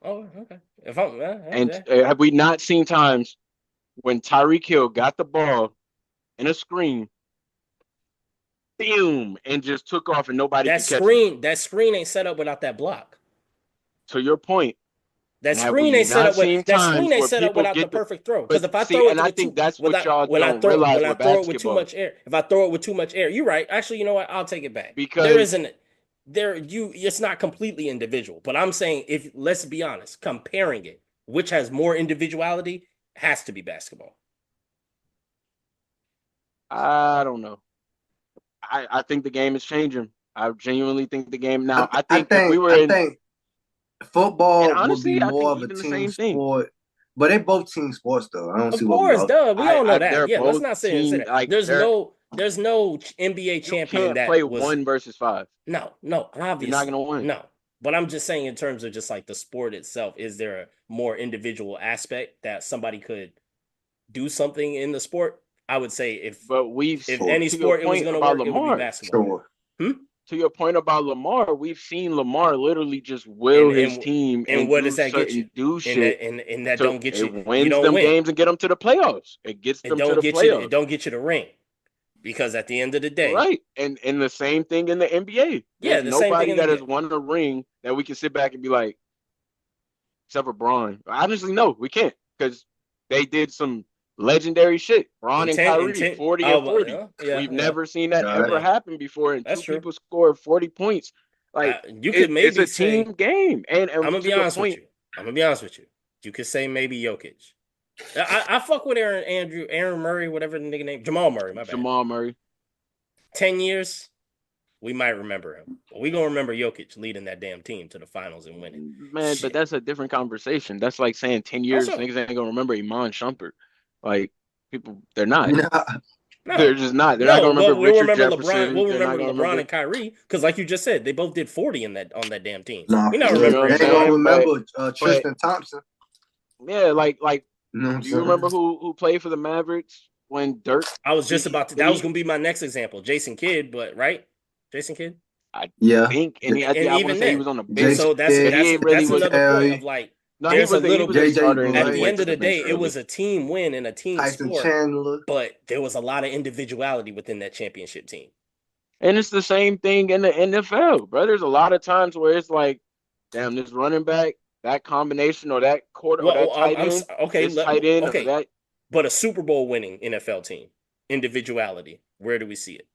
Oh, okay. If I'm, And yeah. have we not seen times when Tyreek Hill got the ball in a screen, boom, and just took off and nobody could catch him? That screen ain't set up without that block. To your point, That and have screen we ain't set not up with seen that screen times ain't where set up people without the get the perfect throw. Because but if I see, throw it and I with think that's what y'all when don't realize when I with throw it with too basketball. much air, if I throw it with too much air, you're right. Actually, you know what? I'll take it back. There Because isn't there you. It's not completely individual, but I'm saying if let's be honest, comparing it, which has more individuality, has to be basketball. I don't know. I think the game is changing. I genuinely think the game now. I I think if we think were I in, think and football would be honestly, I more think of a even the team same thing. sport, but they both team sports though. I don't Of see what we course, all. duh. We all know that. They're Yeah, let's both not say team that. like they're There's no NBA you champion can't that play was one versus five. no, You're not obviously gonna win. no. But I'm just saying in terms of just like the sport itself, is there a more individual aspect that somebody could do something in the sport? I would say But we've if Sure, any to your sport it was point going to about work, it would be Lamar. basketball. sure. Hmm? To your point about Lamar, we've seen Lamar literally just And will his team and and what does that get you? do shit. And that So don't get it you. You wins don't them win. games and get them to the playoffs. It gets them to the It playoffs. don't get you the ring because at the end of the day, Right. And the same thing in the NBA. yeah, There's the same thing nobody in the that has NBA. won a ring that we can sit back and be like, except for Braun. Honestly, no, we can't because they did some legendary shit. Braun and In Kyrie, 10 40 oh and well, 40. yeah, We've never seen that No, ever happen before. And that's two true. people scored 40 points. Like You could it's maybe a say team game. I'm And gonna to be your honest with point, you. I'm gonna be honest with you. You could say maybe Jokic. I fuck with Aaron Murray, whatever the nigga name, Jamal Murray. My bad. Jamal Murray. 10 years, we might remember him. But we gonna remember Jokic leading that damn team to the finals and winning. Man, but Shit. that's a different conversation. That's like saying 10 years, Also, niggas ain't gonna remember Iman Shumpert. Like people, they're not. Nah, They're No, just not. They're not no. gonna remember But we'll Richard remember LeBron. Jefferson. We'll They're not remember gonna LeBron remember. and Kyrie because, like you just said, they both did 40 in that on that damn team. Nah, We're for not You real. know what remembering I'm They ain't gonna saying? LeBron. remember But Tristan Thompson. yeah, like You know what I'm do you saying? remember who played for the Mavericks when Dirk I was just he about to. That was he going to be my next example, Jason Kidd. But right, Jason Kidd. I Yeah. think and And I want to even say he then, was on the bench, Jason so that's but Kidd, he that's ain't really that's was. another point of Terry, like No, there's a he little was a JJ starter and then at he the Barea, went end to of the the bench day, it early. was a team win and a team Tyson sport, Chandler. but there was a lot of individuality within that championship team. And it's the same thing in the NFL, bro. There's a lot of times where it's like, damn, this running back, that combination or that quarter or Well, that tight end, okay, this tight end or okay, that but a Super Bowl winning NFL team, individuality. Where do we see it?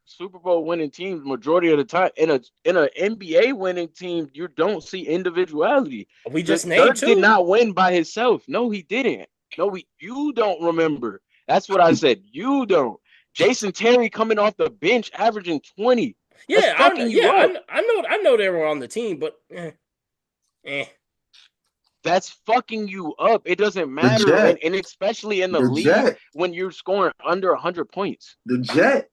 Super Bowl winning team, majority of the time in a NBA winning team, you don't see individuality. We The just named Dirk did two. not win by himself. No, he didn't. No, you don't remember. That's what I said. You don't. Jason Terry coming off the bench, averaging 20. That's Yeah, fucking you up. I know they were on the team, but eh. That's fucking you up. It doesn't The matter, Jet. and especially in the The league Jet. when you're scoring under 100 points. The Jet.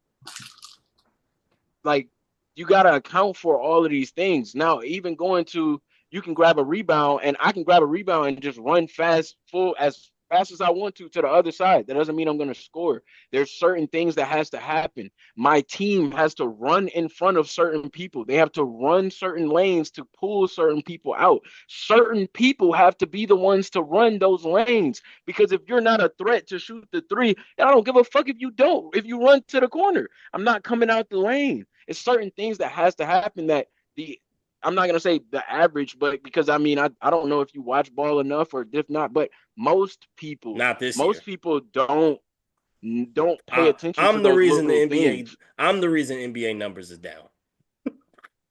Like you gotta account for all of these things. Now, even going to you can grab a rebound, and I can grab a rebound and just run as fast as I want to the other side. That doesn't mean I'm gonna score. There's certain things that has to happen. My team has to run in front of certain people. They have to run certain lanes to pull certain people out. Certain people have to be the ones to run those lanes because if you're not a threat to shoot the three, I don't give a fuck if you don't. If you run to the corner, I'm not coming out the lane. It's certain things that has to happen that the I'm not gonna say the average, but because I mean I don't know if you watch ball enough or if not, but Not this year. most people don't pay attention to I'm the those reason the little NBA. things. I'm the reason NBA numbers is down.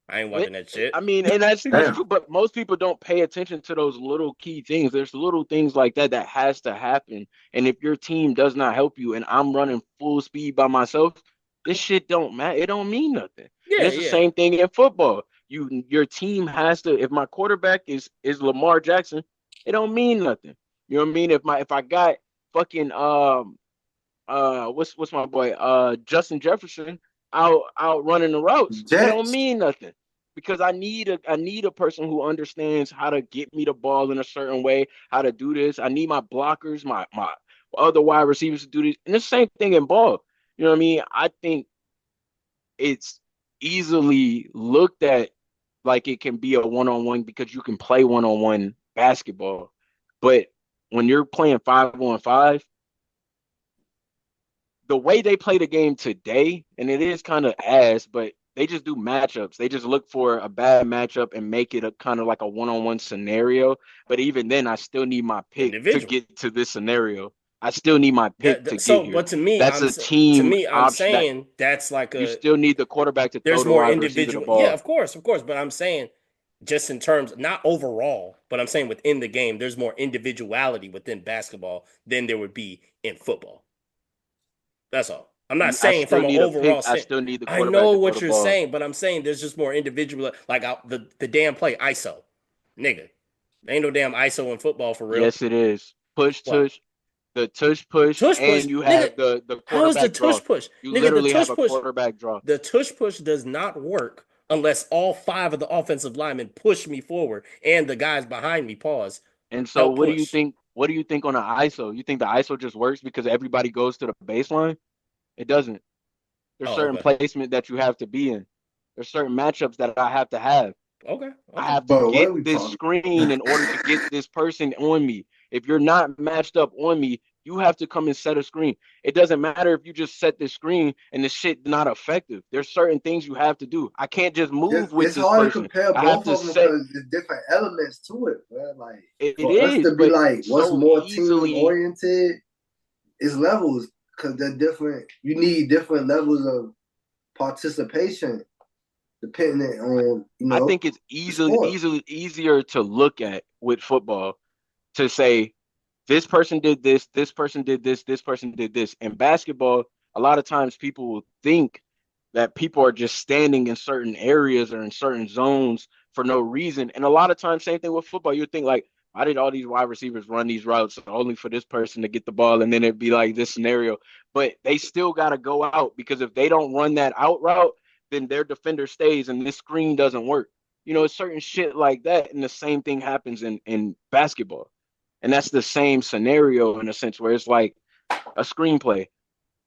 I ain't watching that shit. I mean, and that's Damn. true, but most people don't pay attention to those little key things. There's little things like that that has to happen. And if your team does not help you and I'm running full speed by myself, this shit don't matter. It don't mean nothing. And Yeah, it's the yeah. same thing in football. Your team has to if my quarterback is Lamar Jackson, it don't mean nothing. You know what I mean? If I got fucking what's my boy Justin Jefferson out running the routes. It don't Jets. mean nothing because I need a person who understands how to get me the ball in a certain way, how to do this. I need my blockers, my other wide receivers to do this. And the same thing in ball. You know what I mean? I think it's easily looked at like it can be a one-on-one because you can play one-on-one basketball. But when you're playing 5-on-5, the way they play the game today, and it is kind of ass, but they just do matchups. They just look for a bad matchup and make it a kind of like a one-on-one scenario. But even then, I still need my pick to Individual. get to this scenario. I still need my pick to get here. But to me, That's a team I'm option that saying that's like you a still need the quarterback to throw there's the more wide receiver the individual. Yeah, ball. of course, but I'm saying just in terms not overall, but I'm saying within the game, there's more individuality within basketball than there would be in football. That's all. I'm not I saying still from an need a pick. overall I stand. still need the I quarterback know to throw what the you're ball. saying, but I'm saying there's just more individual. Like the damn play ISO, nigga. Ain't no damn ISO in football for real. Yes, it is. Push, What? tush, the tush push, Tush push, and you nigga. have the How is the quarterback draw. tush push, You nigga? literally have a quarterback draw. The tush push does not work unless all five of the offensive linemen push me forward and the guys behind me pause And so, help what do you push. think? What do you think on an ISO? You think the ISO just works because everybody goes to the baseline? It doesn't. There's Oh, certain okay, placement that you have to be in. There's certain matchups that I have to have. okay, I okay. have to Bro, what get are we this talking? screen in order to get this person on me. If you're not matched up on me, you have to come and set a screen. It doesn't matter if you just set the screen and the shit not effective. There's certain things you have to do. I can't just move with It's this hard to person. compare I have both to of them set. because there's different elements to it, man. Like It for us is, to be but like, what's so more team easily. oriented is levels because they're different. You need different levels of participation depending on I think it's the sport. easier to look at with football to say this person did this person did this person did this. In basketball, a lot of times people will think that people are just standing in certain areas or in certain zones for no reason. And a lot of times, same thing with football. You think like, Why did all these wide receivers run these routes only for this person to get the ball and then it'd be like this scenario? But they still got to go out because if they don't run that out route, then their defender stays and this screen doesn't work. It's certain shit like that. And the same thing happens in basketball. And that's the same scenario in a sense where it's like a screenplay.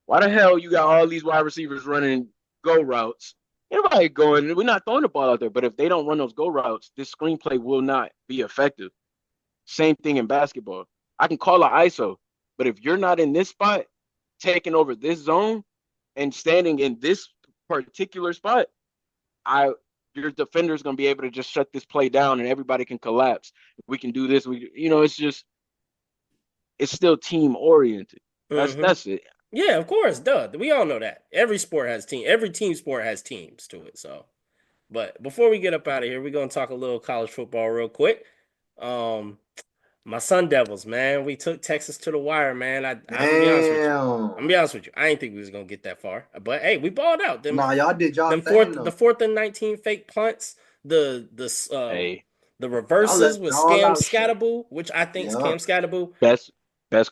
Why the hell you got all these wide receivers running go routes? Everybody going, we're not throwing the ball out there, but if they don't run those go routes, this screenplay will not be effective. Same thing in basketball. I can call an ISO, but if you're not in this spot, taking over this zone and standing in this particular spot, I your defender is going to be able to just shut this play down and everybody can collapse. We can do this. It's still team oriented. Mm-hmm. That's it. Yeah, of course, duh. We all know that. Every team sport has teams to it. So, but before we get up out of here, we're gonna talk a little college football real quick. Um, my Sun Devils, man, we took Texas to the wire, man. I'm gonna be honest with you. I'm Damn. gonna be honest with you. I didn't think we was gonna get that far, but hey, we balled out. Nah, y'all did y'all Them thing fourth, though. the 4th and 19 fake punts, Hey, the Y'all reverses left it with all Scam out shit. Scatterboo, which I think Yeah. Cam Scatterboo best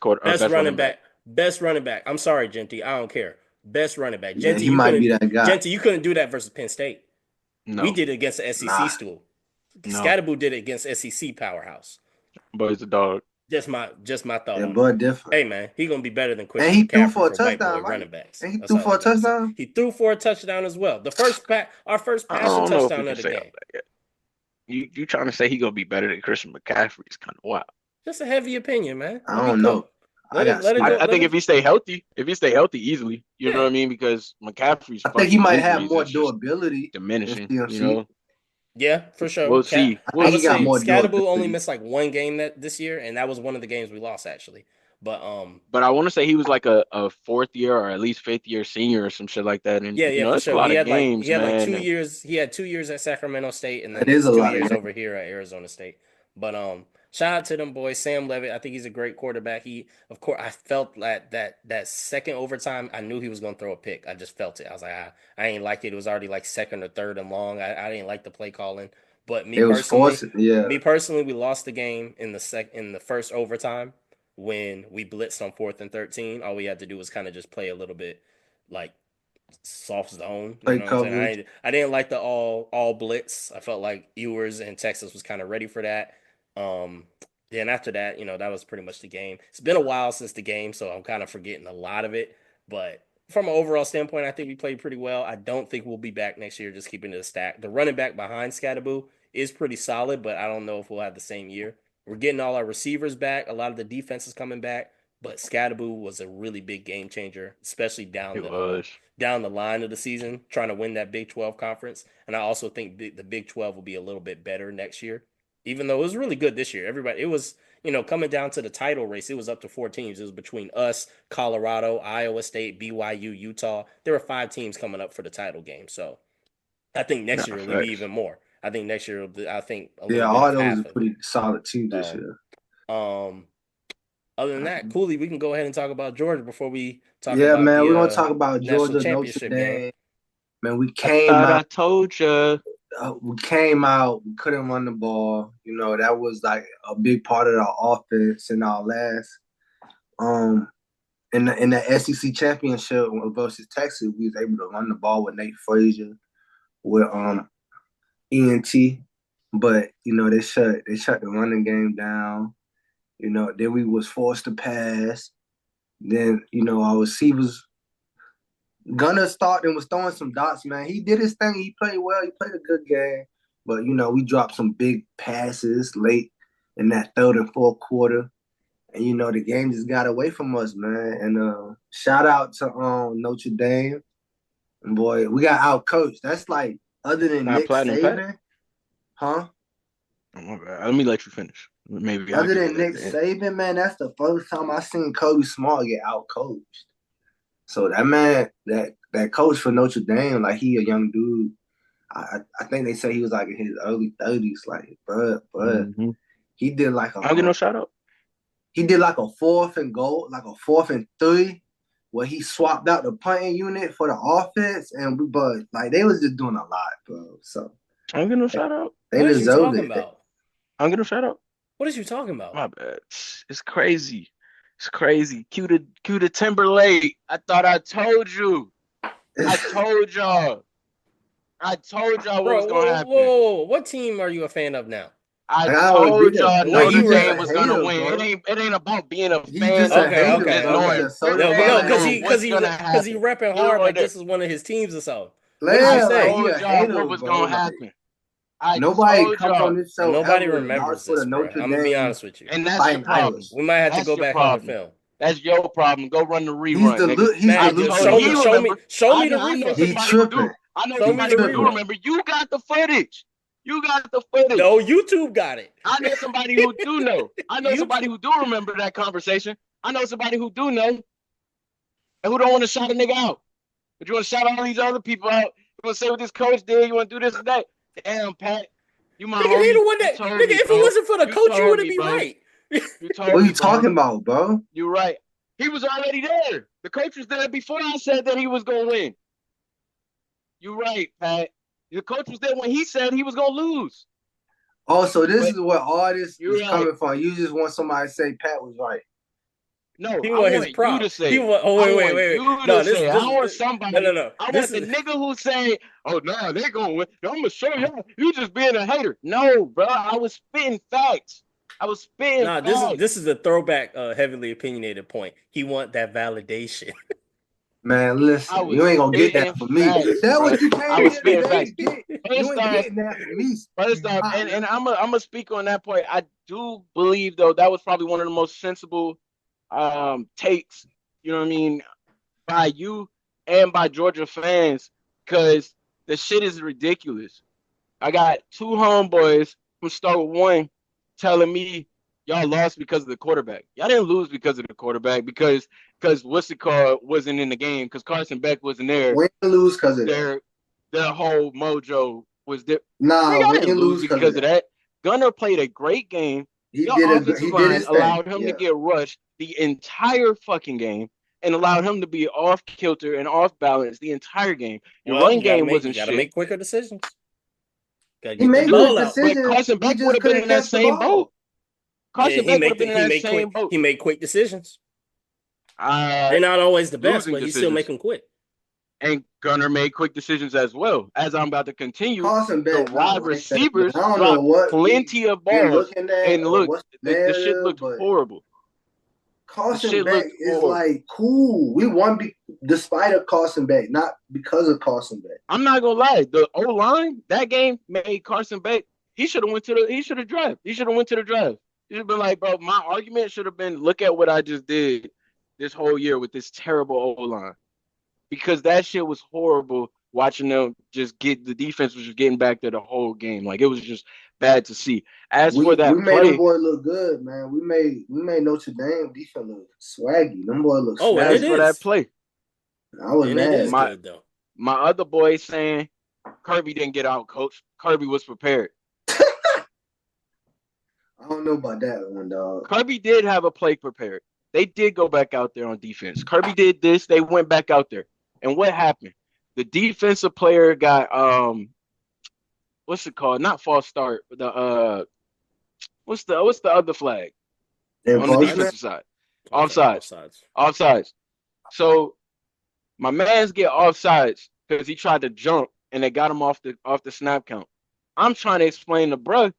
quarter or best best running running back. back, best running back. I'm sorry, Genty, I don't care. Best running back, Yeah, he might be that guy. Genty, you couldn't do that versus Penn State. We No, did it against the SEC Nah. school. no, Scatterboo did it against SEC powerhouse. but it's a dog. Just my thought Yeah, on it. but different. Hey man, he gonna be better than And Christian he threw McCaffrey for a for white boy touchdown, right? running backs. And he That's threw all for I a gotta say. touchdown. He threw for a touchdown as well. Our first I passing don't know if we touchdown can of the say all game. that yet. You trying to say he gonna be better than Christian McCaffrey is kind of wild. Just a heavy opinion, man. I Let me don't know. cook. I got to Let it see I, go. that. I Let think it. if he stay healthy easily, you know what Yeah, I mean? Because McCaffrey's I think he fucking might have injuries more is just durability than diminishing. CMC. yeah, for sure. We'll see. I I think We'll he would got say see. more Scatterboo only durability. missed like one game this year, and that was one of the games we lost actually. But But I want to say he was like a fourth year or at least fifth year senior or some shit like that. And yeah, for that's a sure. lot He of had like he games, had like man. 2 years. He had 2 years at Sacramento State, and That then is a two lot of years games. over here at Arizona State. But shout out to them boys. Sam Levitt, I think he's a great quarterback. Of course, I felt that second overtime, I knew he was gonna throw a pick. I just felt it. I was like, I ain't like it. It was already like second or third and long. I didn't like the play calling. But It was forced. Yeah. we lost the game in the first overtime when we blitzed on 4th and 13. All we had to do was kind of just play a little bit like soft zone. You Play know what I'm saying? coverage. I didn't like the all blitz. I felt like Ewers and Texas was kind of ready for that. Um, then after that, that was pretty much the game. It's been a while since the game, so I'm kind of forgetting a lot of it. But from an overall standpoint, I think we played pretty well. I don't think we'll be back next year. Just keeping it a stack. The running back behind Scatterboo is pretty solid, but I don't know if we'll have the same year. We're getting all our receivers back. A lot of the defense is coming back. But Scatterboo was a really big game changer, especially It was. down the line of the season, trying to win that Big 12 conference. And I also think the Big 12 will be a little bit better next year, even though it was really good this year. It was, coming down to the title race, it was up to 4 teams. It was between us, Colorado, Iowa State, BYU, Utah. There were 5 teams coming up for the title game. So I think Nah, next year it'll be facts. even more. I think next year, I think a Yeah, little bit all of those are half of it. pretty solid teams this So, year. um, other than that, Cooley, we can go ahead and talk about Georgia before we talk Yeah, about man, the we're gonna talk about national Georgia, Notre championship game. Dame. Man, we I came thought out. I told you. We came out. We couldn't run the ball. That was like a big part of our offense in our last in the SEC championship versus Texas. We was able to run the ball with Nate Frazier, with ENT, but they shut the running game down. Then we was forced to pass. Then our receivers. Gunner started and was throwing some dots, man. He did his thing. He played well. He played a good game. But, we dropped some big passes late in that third and fourth quarter. And, the game just got away from us, man. And shout out to Notre Dame. And boy, we got out coached. That's like, other than Not Nick platinum pat. Saban, huh? Oh, my bad. Let me let you finish. Maybe I'll Other give you than that Nick then. Saban, man, that's the first time I seen Kobe Smart get out coached. So that man, that coach for Notre Dame, like he a young dude. I think they say he was like in his early 30s. Like, but Mm-hmm. he did like I don't get no shout out. he did like a 4th and goal, like a 4th and 3, where he swapped out the punting unit for the offense, but like they was just doing a lot, bro. So I don't get no shout out. they What are you deserved talking it. about? I don't get no shout out. What are you talking about? My bad. It's crazy. It's crazy. Cue the Timberlake. I thought I told you. I told y'all. I told y'all what Bro, was gonna happen. what team are you a fan of now? I Like, I always be told there. y'all The way Notre you You just rap. a Dame was gonna hater, win. bro. It ain't about being a You fan just a Okay, of hater, okay, just bro. okay. knowing. Just We're No, certified no, fans because knowing hater. what's he's gonna because he happen. rapping You hard know like that this is one of his teams or something. What did you I Yeah, like say? he told a y'all hater, what was bro. gonna Like happen. I nobody told come on y'all, this And show nobody ever and vouch remembers for this, the bro. Notre I'm gonna be Dame honest with you. and that's your fighting problem. Irish. We might have to That's go your back on the problem. film. That's your problem. Go run the rerun, nigga. He's I Man, just told you. delusional, show me, He bro. show me, remember. show me the I know replay. He somebody who do. tripping. I know Show me He somebody the who do tripping. replay. remember. You got the footage. You got the footage. No, YouTube got it. I know somebody who do know. I know somebody YouTube. who do remember that conversation. I know somebody who do know and who don't want to shout a nigga out. But you want to shout all these other people out. You want to say what this coach did. You want to do this and that. Damn, Pat. You my Nigga, they homie. the one You that told nigga. me, If it bro. wasn't for the You coach, you told wouldn't me, be bro. right. You What told are me, you bro. talking about, bro? You're right. He was already there. The coach was there before I said that he was going to win. You're right, Pat. The coach was there when he said he was going to lose. Oh, so this But is what all this you're is right. coming from. You just want somebody to say Pat was right. No, He I want his want you to props. say He it. want. Oh I wait, want wait. you No, to say it. I want no, no, somebody. no. I This want the is nigga who say, "Oh no, they gonna win." I'm gonna show you. You just being a hater. No, bro. I was spitting facts. I was spitting nah. This facts. is a throwback, heavily opinionated point. He want that validation. Man, I listen, was you ain't gonna get spitting that from me. facts, That bro. what you I came was here spitting today facts. to get. You First ain't off, getting that from me. and I'm gonna speak on that point. I do believe though that was probably one of the most sensible takes. You know what I mean? By you and by Georgia fans because the shit is ridiculous. I got two homeboys from start with one telling me y'all lost because of the quarterback. Y'all didn't lose because of the quarterback because what's it called wasn't in the game because Carson Beck wasn't there. We ain't lose because of that. Their whole mojo was there. Nah, Y'all we didn't ain't lose lose because of because of that. that. Gunner played a great game. Your offensive He did line his thing. allowed him to Yeah. get rushed the entire fucking game and allowed him to be off kilter and off balance the entire game. Your Well, run game you wasn't gotta shit. make quicker decisions. Gotta He get that made quick ball out. But decisions. Carson He Beck would just have been couldn't in that catch the same boat. ball. Yeah, Carson Beck would have been in that same boat. he made quick decisions. Uh, They're not always the best, Losing but he still make decisions. them quick. And Gunner made quick decisions as well. As I'm about to continue, Carson the Beck not wide like that, man. receivers I don't know dropped what we plenty of been balls. looking at And or look, what's the the shit narrative, looked but horrible. The Carson shit Beck looked is horrible. like cool. We won despite of Carson Beck, not because of Carson Beck. I'm not gonna lie. The O line that game made Carson Beck. He should have went to the. He should have drive. He should have went to the drive. He should have been like, bro. My argument should have been, look at what I just did this whole year with this terrible O line, because that shit was horrible. Watching them just get the defense was just getting back there the whole game. Like it was just bad to see. As for We that made them play, boy look good, man. We made Notre Dame defense look swaggy. Them boy look Oh, and it as snazzy. for that is. play, I was And it is mad. my good though. my other boy saying Kirby didn't get out, coach. Kirby was prepared. I don't know about that one, dog. Kirby did have a play prepared. They did go back out there on defense. Kirby did this. They went back out there. And what happened? The defensive player got what's it called? Not false start. The what's the other flag on the Enforcement. defensive side? Okay, Offsides. offsides. Offsides. So my man's get offsides because he tried to jump and they got him off the snap count. I'm trying to explain to bruh,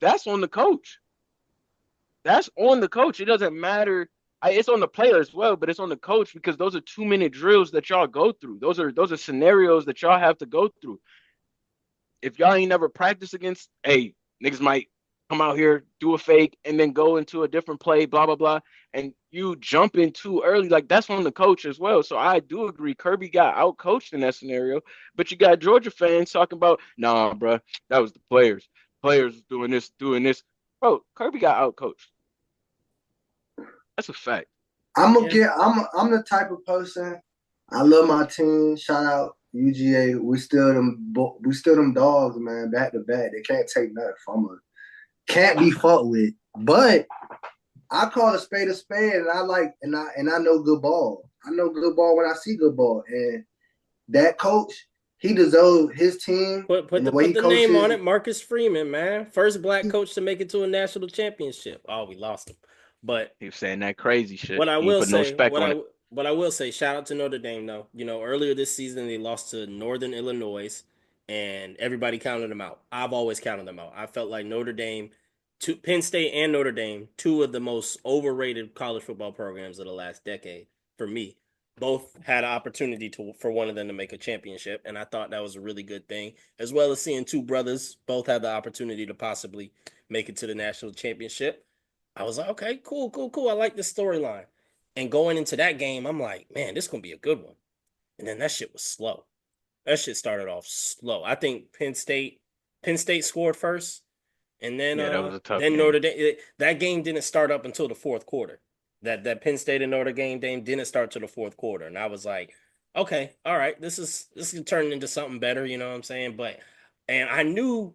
that's on the coach. That's on the coach. It doesn't matter. It's on the player as well, but it's on the coach because those are 2 minute drills that y'all go through. Those are scenarios that y'all have to go through. If y'all ain't never practiced against, hey, niggas might come out here, do a fake, and then go into a different play, blah, blah, blah. And you jump in too early, like that's on the coach as well. So I do agree. Kirby got out coached in that scenario, but you got Georgia fans talking about, nah, bro, that was the players. Players doing this, doing this. Bro, Kirby got out coached. That's a fact. I'm Yeah. the type of person. I love my team. Shout out UGA. We still them dogs, man. Back to back. They can't take nothing from us. Can't be fucked with. But I call a spade, and I know good ball. I know good ball when I see good ball. And that coach, he deserved his team Put and the way put he the name on coaches. it, Marcus Freeman, man. First black He, coach to make it to a national championship. Oh, we lost him. But He was saying that crazy shit. what I He ain't will put no say, respect on it. what I will say, shout out to Notre Dame though. You know, earlier this season they lost to Northern Illinois, and everybody counted them out. I've always counted them out. I felt like Notre Dame, Penn State and Notre Dame, two of the most overrated college football programs of the last decade for me. Both had an opportunity to for one of them to make a championship, and I thought that was a really good thing. As well as seeing two brothers both had the opportunity to possibly make it to the national championship. I was like, okay, cool, cool, cool. I like this storyline. And going into that game, I'm like, man, this gonna be a good one. And then that shit was slow. That shit started off slow. I think Penn State scored first, and Yeah, that was a tough then game. Notre Dame. That game didn't start up until the fourth quarter. That Penn State and Notre Dame game didn't start till the fourth quarter, and I was like, okay, all right, this is turning into something better. You know what I'm saying? But and I knew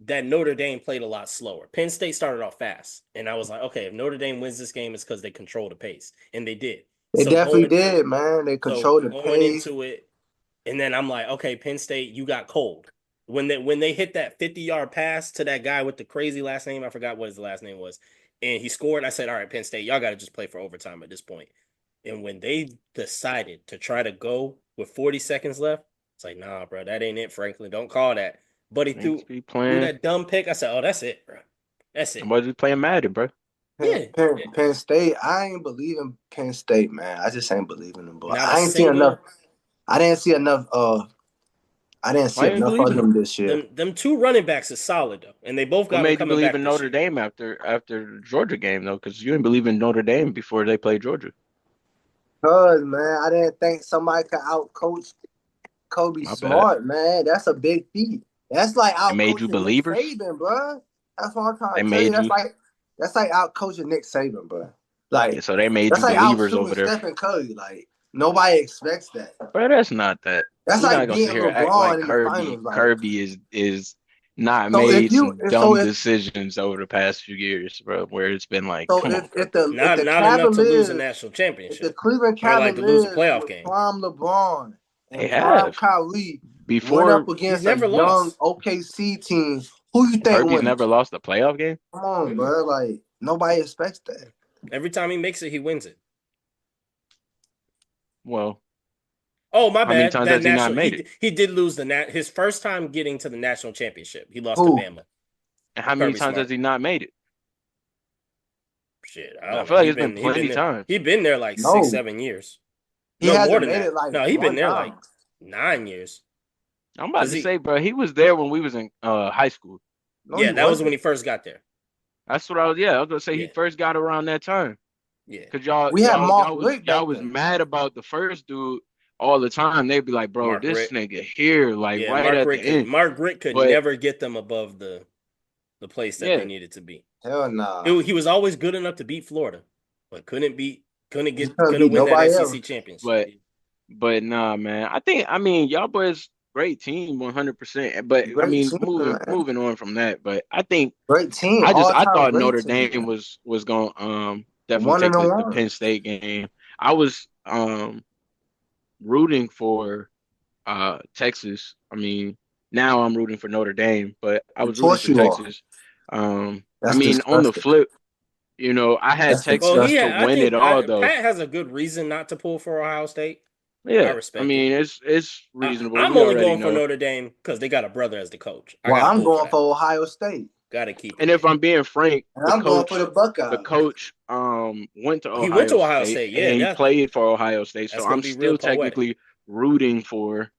that Notre Dame played a lot slower. Penn State started off fast, and I was like, okay, if Notre Dame wins this game, it's because they control the pace, and they did. they So definitely going did, man. They so controlled the going pace. into it, and then I'm like, okay, Penn State, you got cold. When they hit that 50-yard pass to that guy with the crazy last name, I forgot what his last name was, and he scored. I said, all right, Penn State, y'all got to just play for overtime at this point. And when they decided to try to go with 40 seconds left, it's like, nah, bro, that ain't it, Franklin. Don't call that. But he Niggas be threw playing. that dumb pick. I said, oh, that's it, bro. That's it. Somebody be playing Madden, bro. Yeah. Penn State, I ain't believing Penn State, man. I just ain't believing them, boy. Not a single. I didn't see enough. I didn't see Why you ain't enough of believing them? them this year. Them two running backs is solid though, and they both What got them made you coming believe back in this Notre year. Dame after the Georgia game though? Because you didn't believe in Notre Dame before they played Georgia. Cause man, I didn't think somebody could outcoach Kobe My bad. Smart, man. That's a big feat. That's like They made you outcoaching Nick believers. Saban, bro. That's what I'm trying They to tell you. made you. That's like outcoaching Nick Saban, bro. Yeah, Like so they made that's you like believers outshooting over there. Stephen Curry. Like nobody expects that. But that's not that. That's We're not like gonna sit beating here and act like LeBron in the finals. Like Kirby is not so, if made you some so dumb if decisions over the past few years, bro. Where it's been like, so come on, bro. if the Not enough to lose a Cavaliers national if the championship Cleveland or like to lose a Cavaliers playoff with game. prime LeBron They and prime have Kyrie went up before. He's against a never young lost. OKC team, who you think Kirby's never wins? lost a playoff game. Come on, Mm-mm. bro. Like nobody expects that. Every time he makes it, he wins it. Well, Oh, my how many bad. times That has he not national made it? he did lose his first time getting to the national championship. He lost to Who? Bama. And how many Kirby times has Smart. he not made it? Shit, I I don't feel know. like it's been He been plenty there. times. He been there like six, No, 7 years. he No more hasn't than made it that. like No, he been one there like time. 9 years. I'm about Cause to he, say, bro, he was there when we was in high school. No, yeah, he that was when wasn't. he first got there. That's what I was. Yeah, I was gonna say he Yeah, first got around that time. yeah. Cause y'all, We had y'all, Mark y'all was Rick back y'all was then. mad about the first dude all the time. They'd be like, bro, Mark this Rick. nigga here, like Yeah, right at the end. Mark Rick could But never get them above the place that they yeah, needed to be. Hell nah. He was always good enough to beat Florida, but He couldn't couldn't beat win that nobody SEC else. championship. but nah, man. I mean, y'all boys great team, 100%. But I Great mean, team, man. moving on from that. But I think Great team. I All-time thought great Notre team, Dame man. was gonna definitely One and take a the one. Penn State game. I was rooting for Texas. I mean, now I'm rooting for Notre Dame, but I Of was rooting course for you are. Texas. I That's mean, on the disgusting. flip, I had That's Well, Texas to disgusting. I win it think all though. Pat has a good reason not to pull for Ohio State. I Yeah, I respect it. mean, it's reasonable. I'm We only already going for know. Notre Dame because they got a brother as the coach. I Well, got to I'm pull for going that. for Ohio State. Got to keep And it if there. I'm being frank, And I'm going for the the Buckeyes. coach went to He went to Ohio Ohio State State. and Yeah, he played for Ohio State. So that's gonna I'm be real still poetic. technically rooting for,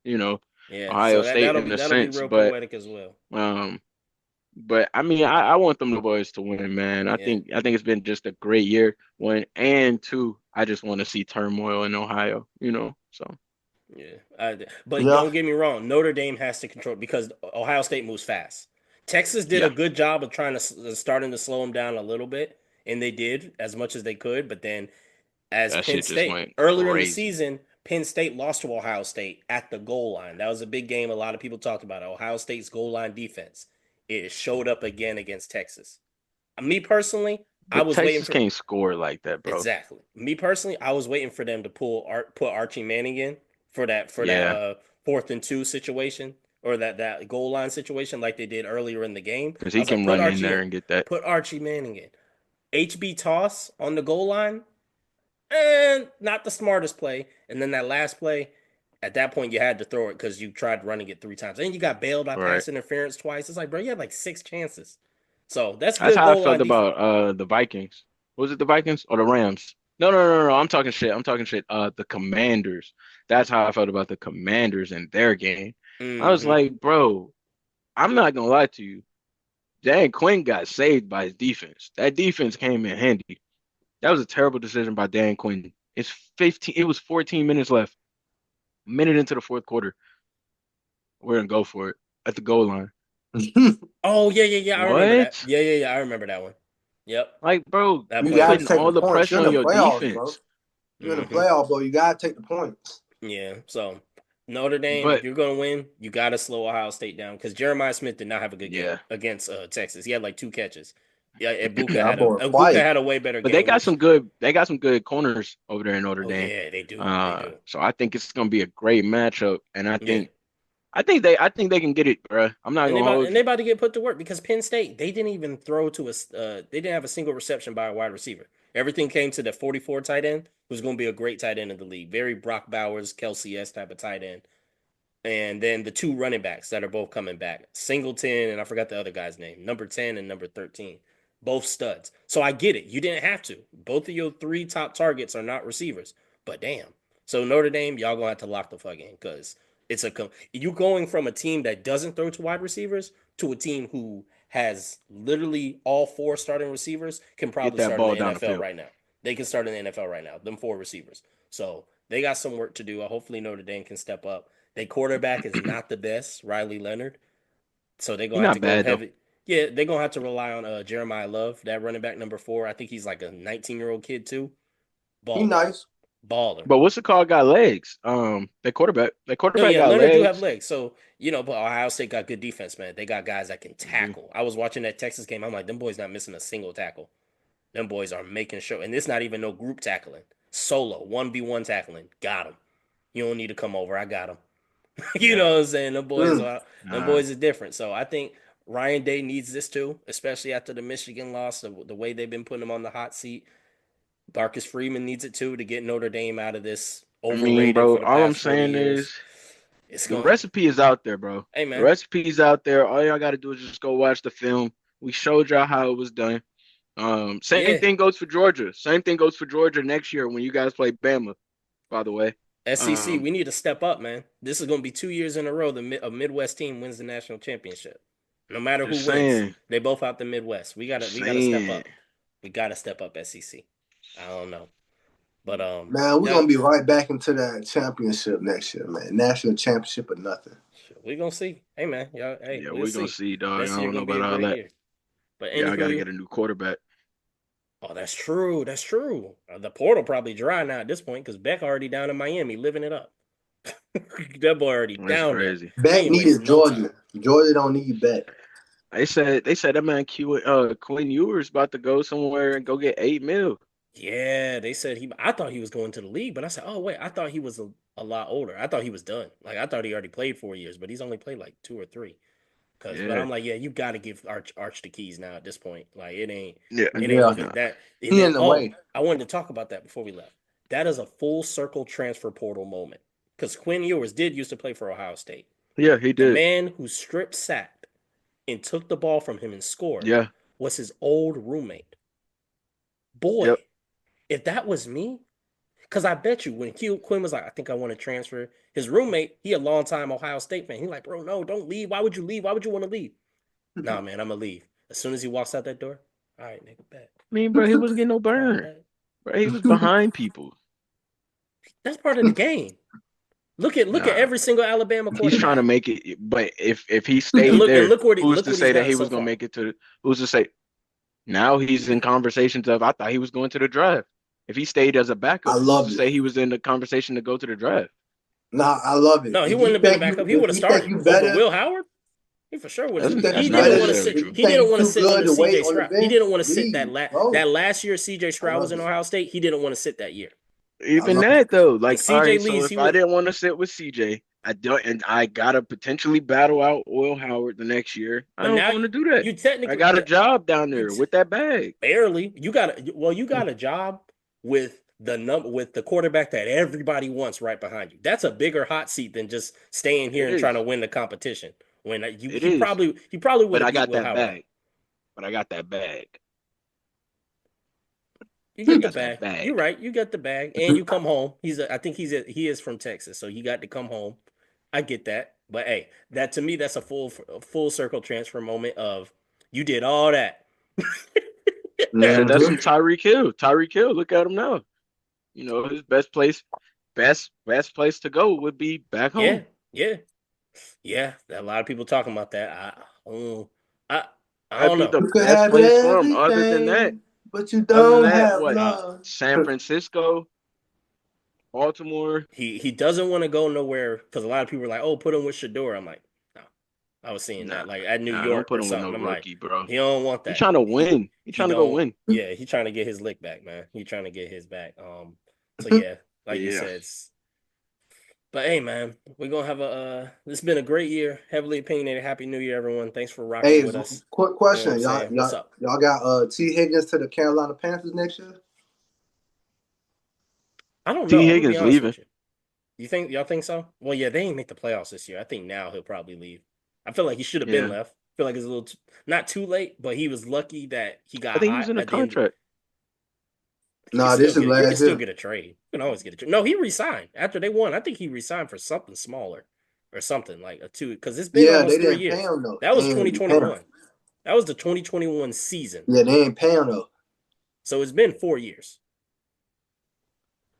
Yeah, so Ohio State in a that'll be sense, real poetic as well. um but I mean I want them the boys to win, man. Yeah, I think it's been just a great year. One and two, I just want to see turmoil in Ohio, So yeah. But Yeah. don't get me wrong. Notre Dame has to control because Ohio State moves fast. Texas did a yeah, good job of trying to starting to slow them down a little bit, and they did as much as they could. But then, as that Penn shit just State went earlier in the crazy. season, Penn State lost to Ohio State at the goal line. That was a big game. A lot of people talked about it. Ohio State's goal line defense. It showed up again against Texas. Me personally, I But was waiting Texas for can't score like that, bro. exactly. Me personally, I was waiting for them to put Archie Manning in Yeah, that 4th and 2 situation or that goal line situation like they did earlier in the game. because I he was like, can put run in Archie there in, and get that. put Archie Manning in. HB toss on the goal line, and not the smartest play. And then that last play, at that point you had to throw it because you tried running it 3 times. And you got bailed by Right. pass interference twice. It's like, bro, you had like 6 chances. So that's That's good how I goal felt line defense. about the Vikings. Was it the Vikings or the Rams? No. I'm talking shit. I'm talking shit. The Commanders. That's how I felt about the Commanders in their game. I was Mm-hmm. like, bro, I'm not gonna lie to you. Dan Quinn got saved by his defense. That defense came in handy. That was a terrible decision by Dan Quinn. It's 15. It was 14 minutes left. A minute into the fourth quarter. We're gonna go for it at the goal line. Oh yeah. I remember that. What? Yeah. I remember that one. Yep, Like, bro, that You you play gotta putting was. take the all the points. pressure You're in on the your playoffs, bro. defense. You're in the Mm-hmm. playoffs, bro. You gotta take the points. Yeah. So Notre Dame, if But you're gonna win, you gotta slow Ohio State down because Jeremiah Smith did not have a good game yeah, against Texas. He had like 2 catches. Yeah, Ibuka That had a boy Ibuka quiet. had a way better but they game, got which some good. They got some good corners over there in Notre oh Dame. yeah, they do. They do. So I think it's gonna be a great matchup, and Yeah. I think they can get it, bro. I'm not gonna hold They you. about to get put to work because Penn State, they didn't even throw to us they didn't have a single reception by a wide receiver. Everything came to the 44 tight end, who's going to be a great tight end in the league. Very Brock Bowers, Kelsey S type of tight end. And then the 2 running backs that are both coming back, Singleton and I forgot the other guy's name, number 10 and number 13, both studs. So I get it. You didn't have to. Both of your 3 top targets are not receivers, but damn. So Notre Dame, y'all gonna have to lock the fuck in because you going from a team that doesn't throw to wide receivers to a team who has literally all 4 starting receivers can Get probably that start in the ball down the NFL field. right now. They can start in the NFL right now. Them 4 receivers. So they got some work to do. Hopefully Notre Dame can step up. Their quarterback is not the best, Riley Leonard. So they're He's gonna have to not go bad though. heavy. Yeah, they're gonna have to rely on Jeremiah Love, that running back number 4. I think he's like a 19-year-old kid too. He Baller, nice. baller. But what's the call? Got legs. That No, quarterback yeah, got Leonard do have legs. legs. So but Ohio State got good defense, man. They got guys that can They do. tackle. I was watching that Texas game. I'm like, them boys not missing a single tackle. Them boys are making sure, and it's not even no group tackling. Solo 1v1 tackling. Got him. You don't need to come over. I got him. You Yeah. know what I'm saying? Mm. Them Nah. boys are different. So I think Ryan Day needs this too, especially after the Michigan loss, the way they've been putting him on the hot seat. Marcus Freeman needs it too to get Notre Dame out of this I mean, overrated bro, for the all I'm past 40 saying years. is It's the going, recipe is out there, bro. hey The man, recipe's out there. All y'all gotta do is just go watch the film. We showed y'all how it was done. Same yeah. thing goes for Georgia. Same thing goes for Georgia next year when you guys play Bama, by the way. SEC, Um, we need to step up, man. This is going to be 2 years in a row a Midwest team wins the national championship. No matter who just wins, saying, they both out the Midwest. just We gotta step saying. up. We gotta step up SEC. I don't know, but Man, we're yeah, gonna be right back into that championship next year, man. National championship or nothing. we gonna see. Hey man, yeah, hey, Yeah, we'll we're gonna see. see, dog. I This year don't know gonna be about a all great that. year. But Yeah, I gotta anywho, get a new quarterback. oh, that's true. That's true. The portal probably dry now at this point because Beck already down in Miami living it up. That boy already That's down there. crazy. He Bet ain't waste needed no time. Georgia. Georgia don't need bet. They said that man Quinn Ewers about to go somewhere and go get 8 mil. Yeah, they said he. I thought he was going to the league, but I said, oh wait, I thought he was a lot older. I thought he was done. Like I thought he already played 4 years, but he's only played like 2 or 3. But Yeah. I'm like, yeah, you got to give Arch the keys now at this point. Like Yeah. it ain't Yeah, looking Nah. that. And he then in the way. I wanted to talk about that before we left. That is a full circle transfer portal moment because Quinn Ewers did used to play for Ohio State. Yeah, he The did. man who stripped sacked and took the ball from him and scored Yeah. was his old roommate. Yep. Boy, if that was me, because I bet you when Quinn was like, I think I want to transfer, his roommate, he a longtime Ohio State fan. He like, bro, no, don't leave. Why would you leave? Why would you want to leave? Nah, man, I'm gonna leave. As soon as he walks out that door, all right, nigga, bet. I mean, bro, he wasn't getting no All right, burn. bet. Bro, he was behind people. That's part of the game. Look at Nah, every single Alabama he's trying to quarterback. make it. But if he And stayed there, who's look to what he's say that gotten he so was gonna far. make it to? Who's to say? Now he's in conversations of. I thought he was going to the draft. If he stayed as a I backup, who's to love it. say he was in the conversation to go to the draft? Nah, I love it. No, he wouldn't have been a backup. He would If have you think started you over better, Will Howard. He for sure would if have. you think That's you He not better, didn't want to necessarily sit. if true. you He think didn't you want to too sit good under to wait C.J. on the Stroud. He bench, didn't want to sit leave, bro. that last year. C.J. I Stroud was love in it. Ohio State. He didn't want to sit that year. I Even love that though, If like, all CJ right, so leaves, if he I would. didn't want to sit with CJ, I do, and I gotta potentially battle out Oil Howard the next year. I But don't now want to do that. you I technically got a job down you there t- with that bag. barely you got a job with with the quarterback that everybody wants right behind you. That's a bigger hot seat than just staying here It and trying is. to win the competition. When It is. he probably would But have I beat got Will that Howard out. bag. But I got that bag. You I get the got that bag. You're bag. right. You get the bag, and you come home. I think he is from Texas, so he got to come home. I get that, but hey, that to me, that's a full circle transfer moment of you did all that. Shit, that's Mhm. some Tyreek Hill. Tyreek Hill, look at him now. His best place to go would be back Yeah, home. yeah, yeah. A lot of people talking about that. I, I That'd don't be know. the You could best have place for him. everything, but you Other than don't that, have what? Uh, love. San Francisco, Baltimore. he doesn't want to go nowhere because a lot of people are like, "Oh, put him with Shador." I'm like, no. I was seeing Nah, that like at New nah, don't York or put him with no something. I'm like, rookie, bro. he don't want He that. trying to win. He He trying to go don't. win. Yeah, he trying to get his lick back, man. He trying to get his back. So yeah, But like you yeah, said, but hey, man, we're gonna have a. This has been a great year. Heavily opinionated. Happy New Year, everyone. Thanks for rocking Hey, with us. quick You know what I'm question, saying? What's up? y'all got T Higgins to the Carolina Panthers next year? I don't T know. I'm gonna be Higgins honest leaving. with you. Y'all think so? Well, yeah, they ain't make the playoffs this year. I think now he'll probably leave. I feel like he should have been Yeah, left. I feel like it's a little not too late, but he was lucky that he I got think he was hot in a at the end. contract. Nah, this is You can last still year. get a trade. You can always get a trade. No, he resigned after they won. I think he resigned for something smaller or something like a two because it's been Yeah, they almost three didn't pay years. him though. That They was ain't pay him. 2021. That was the 2021 season. Yeah, they ain't pay him though. So it's been 4 years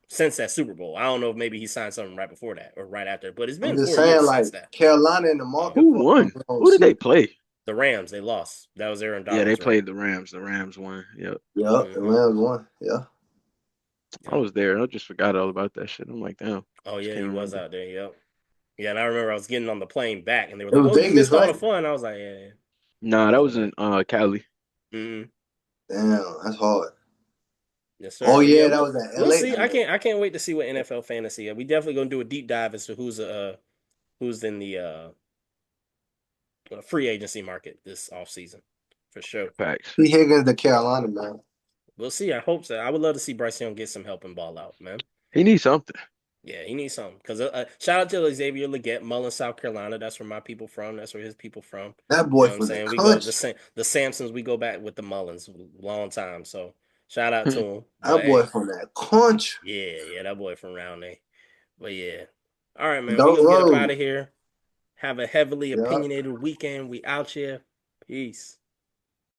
since that Super Bowl. I don't know if maybe he signed something right before that or right after, but it's I'm been just four saying, years like since that. Carolina in the Um, market Who for won? Who did OC. they play? the Rams, they lost. That was Aaron Yeah, they Donald's ring. played the Rams. The Rams won. Yep. Yep, the Mm-hmm. Rams won. Yeah, I Yep. was there. I just forgot all about that shit. I'm like, damn, Oh just yeah, can't he was remember. out there. Yep. Yeah, and I remember I was getting on the plane back, and they were it like, was "Oh, you Vegas, missed all the right? fun." I was like, "Yeah, yeah." Nah, Good that for was them. in Cali. Mm-hmm. Damn, that's hard. Yes, Oh sir. But yeah, yeah, that was at we'll LA. see. I can't wait to see what NFL fantasy. We definitely gonna do a deep dive as to who's in the free agency market this off season for sure. Facts. T Higgins to Carolina, man. We'll see. I hope so. I would love to see Bryce Young get some help and ball out, man. He needs something. Yeah, he needs something. Because shout out to Xavier Leggett, Mullen, South Carolina. That's where my people from. That's where his people from. That You boy know what I'm from the saying? We go country. the Sampsons. We go back with the Mullins, long time. So shout out to him. But That boy hey, from that country. yeah, that boy from around there. But yeah, all right, man. We Don't gonna get up out road. of here. Have a heavily Yeah. opinionated weekend. We out here. Peace.